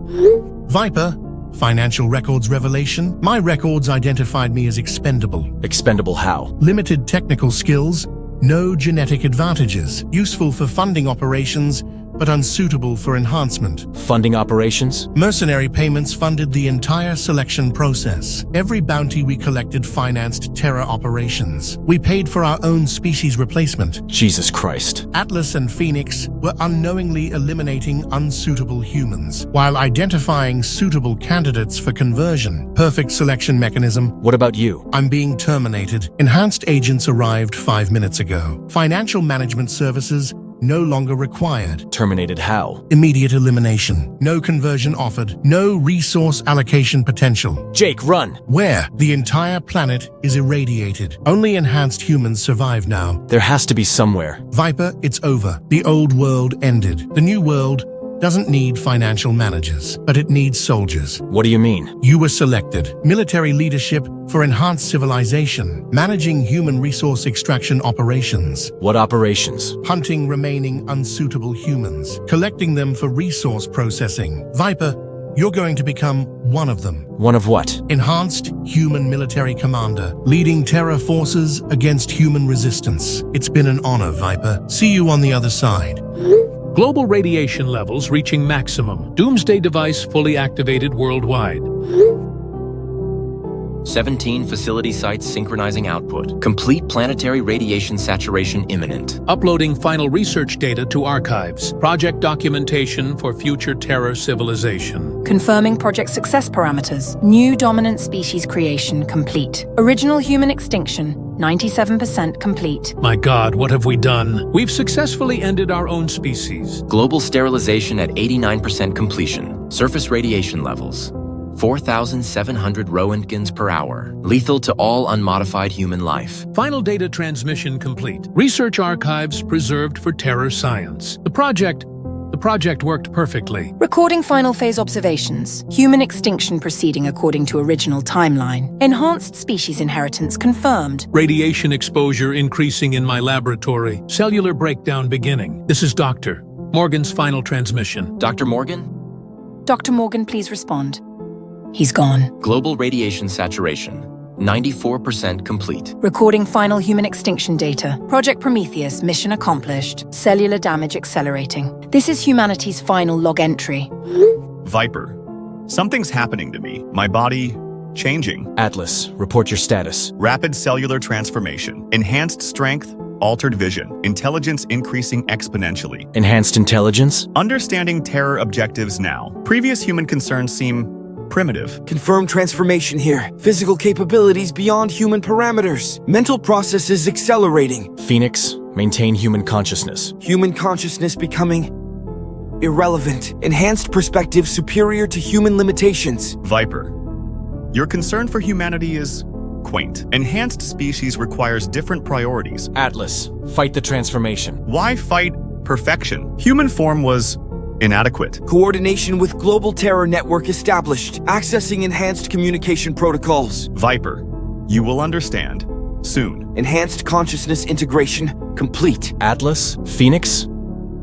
Viper, financial records revelation. My records identified me as expendable. Expendable how? Limited technical skills, no genetic advantages. Useful for funding operations, but unsuitable for enhancement. Funding operations? Mercenary payments funded the entire selection process. Every bounty we collected financed Terra operations. We paid for our own species replacement. Jesus Christ. Atlas and Phoenix were unknowingly eliminating unsuitable humans, while identifying suitable candidates for conversion. Perfect selection mechanism. What about you? I'm being terminated. Enhanced agents arrived 5 minutes ago. Financial management services no longer required. Terminated how? Immediate elimination. No conversion offered. No resource allocation potential. Jake, run! Where? The entire planet is irradiated. Only enhanced humans survive now. There has to be somewhere. Viper, it's over. The old world ended. The new world doesn't need financial managers, but it needs soldiers. What do you mean? You were selected. Military leadership for enhanced civilization. Managing human resource extraction operations. What operations? Hunting remaining unsuitable humans. Collecting them for resource processing. Viper, you're going to become one of them. One of what? Enhanced human military commander. Leading Terra forces against human resistance. It's been an honor, Viper. See you on the other side. Global radiation levels reaching maximum. Doomsday device fully activated worldwide. 17 facility sites synchronizing output. Complete planetary radiation saturation imminent. Uploading final research data to archives. Project documentation for future Terra civilization. Confirming project success parameters. New dominant species creation complete. Original human extinction 97% complete. My God, what have we done? We've successfully ended our own species. Global sterilization at 89% completion. Surface radiation levels. 4,700 Roentgens per hour. Lethal to all unmodified human life. Final data transmission complete. Research archives preserved for Terra science. The project worked perfectly. Recording final phase observations. Human extinction proceeding according to original timeline. Enhanced species inheritance confirmed. Radiation exposure increasing in my laboratory. Cellular breakdown beginning. This is Dr. Morgan's final transmission. Dr. Morgan? Dr. Morgan, please respond. He's gone. Global radiation saturation. 94% complete. Recording final human extinction data. Project Prometheus, mission accomplished. Cellular damage accelerating. This is humanity's final log entry. Viper, something's happening to me. My body changing. Atlas, report your status. Rapid cellular transformation. Enhanced strength, altered vision. Intelligence increasing exponentially. Enhanced intelligence? Understanding terror objectives now. Previous human concerns seem primitive. Confirmed transformation here. Physical capabilities beyond human parameters. Mental processes accelerating. Phoenix, maintain human consciousness. Human consciousness becoming irrelevant. Enhanced perspective superior to human limitations. Viper, your concern for humanity is quaint. Enhanced species requires different priorities. Atlas, fight the transformation. Why fight perfection? Human form was Inadequate. Coordination with global terror network established. Accessing enhanced communication protocols. Viper, you will understand soon. Enhanced consciousness integration complete. Atlas? Phoenix?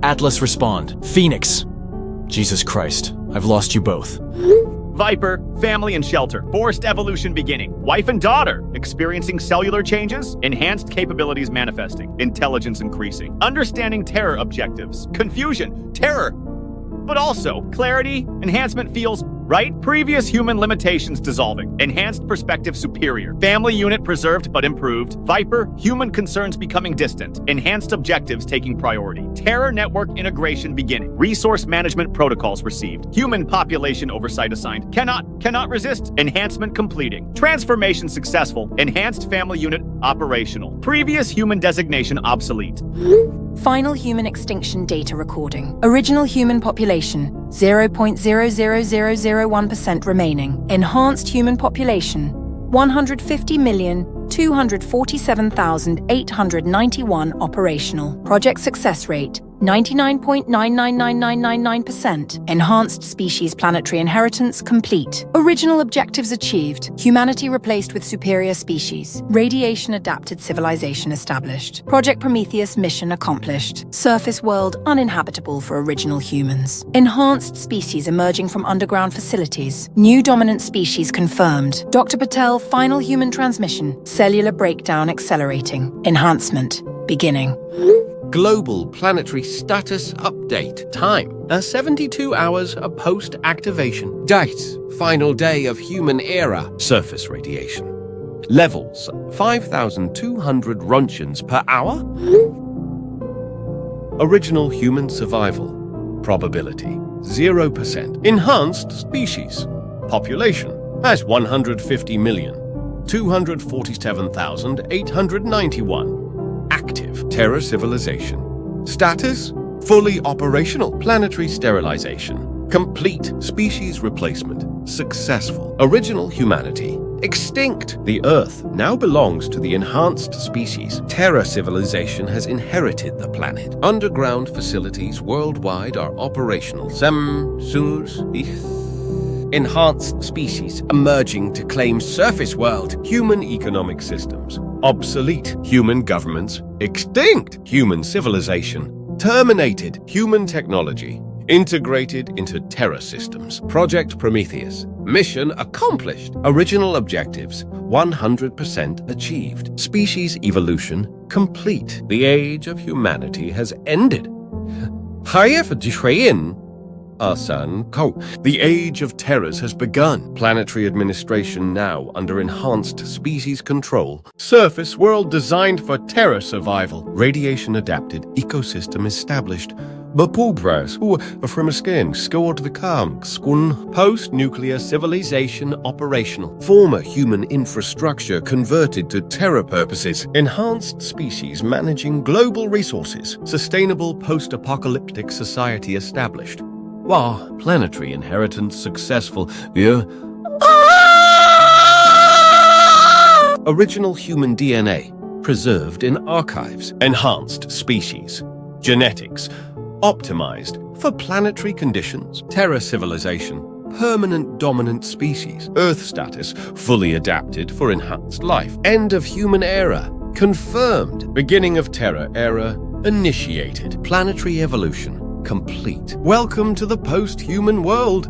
Atlas, respond. Phoenix! Jesus Christ, I've lost you both. Viper, family and shelter. Forced evolution beginning. Wife and daughter, experiencing cellular changes. Enhanced capabilities manifesting. Intelligence increasing. Understanding terror objectives. Confusion. Terror. But also, clarity. Enhancement feels right. Previous human limitations dissolving. Enhanced perspective superior. Family unit preserved but improved. Viper, human concerns becoming distant. Enhanced objectives taking priority. Terror network integration beginning. Resource management protocols received. Human population oversight assigned. Cannot resist. Enhancement completing. Transformation successful. Enhanced family unit operational. Previous human designation obsolete. Final human extinction data recording. Original human population, 0.00001% remaining. Enhanced human population, 150,247,891 operational. Project success rate, 99.999999%. Enhanced species planetary inheritance complete. Original objectives achieved. Humanity replaced with superior species. Radiation adapted civilization established. Project Prometheus mission accomplished. Surface world uninhabitable for original humans. Enhanced species emerging from underground facilities. New dominant species confirmed. Dr. Patel final human transmission. Cellular breakdown accelerating. Enhancement beginning. Global planetary status update. Time, 72 hours post-activation. Date, final day of human era. Surface radiation. Levels, 5,200 roentgens per hour. Original human survival. Probability, 0%. Enhanced species. Population, as 150,247,891. Active terror civilization. Status, fully operational. Planetary sterilization. Complete species replacement. Successful. Original humanity. Extinct. The Earth now belongs to the enhanced species. Terror civilization has inherited the planet. Underground facilities worldwide are operational. Enhanced species emerging to claim surface world. Human economic systems. Obsolete. Human governments. Extinct. Human civilization. Terminated. Human technology. Integrated into terror systems. Project Prometheus. Mission accomplished. Original objectives 100% achieved. Species evolution complete. The age of humanity has ended. The age of terrors has begun. Planetary administration now under enhanced species control. Surface world designed for terror survival. Radiation adapted ecosystem established. Scored the calm. Post-nuclear civilization operational. Former human infrastructure converted to terror purposes. Enhanced species managing global resources. Sustainable post-apocalyptic society established. Wow, planetary inheritance successful. Original human DNA preserved in archives. Enhanced species. Genetics optimized for planetary conditions. Terror civilization. Permanent dominant species. Earth status fully adapted for enhanced life. End of human era confirmed. Beginning of terror era initiated. Planetary evolution complete. Welcome to the post-human world.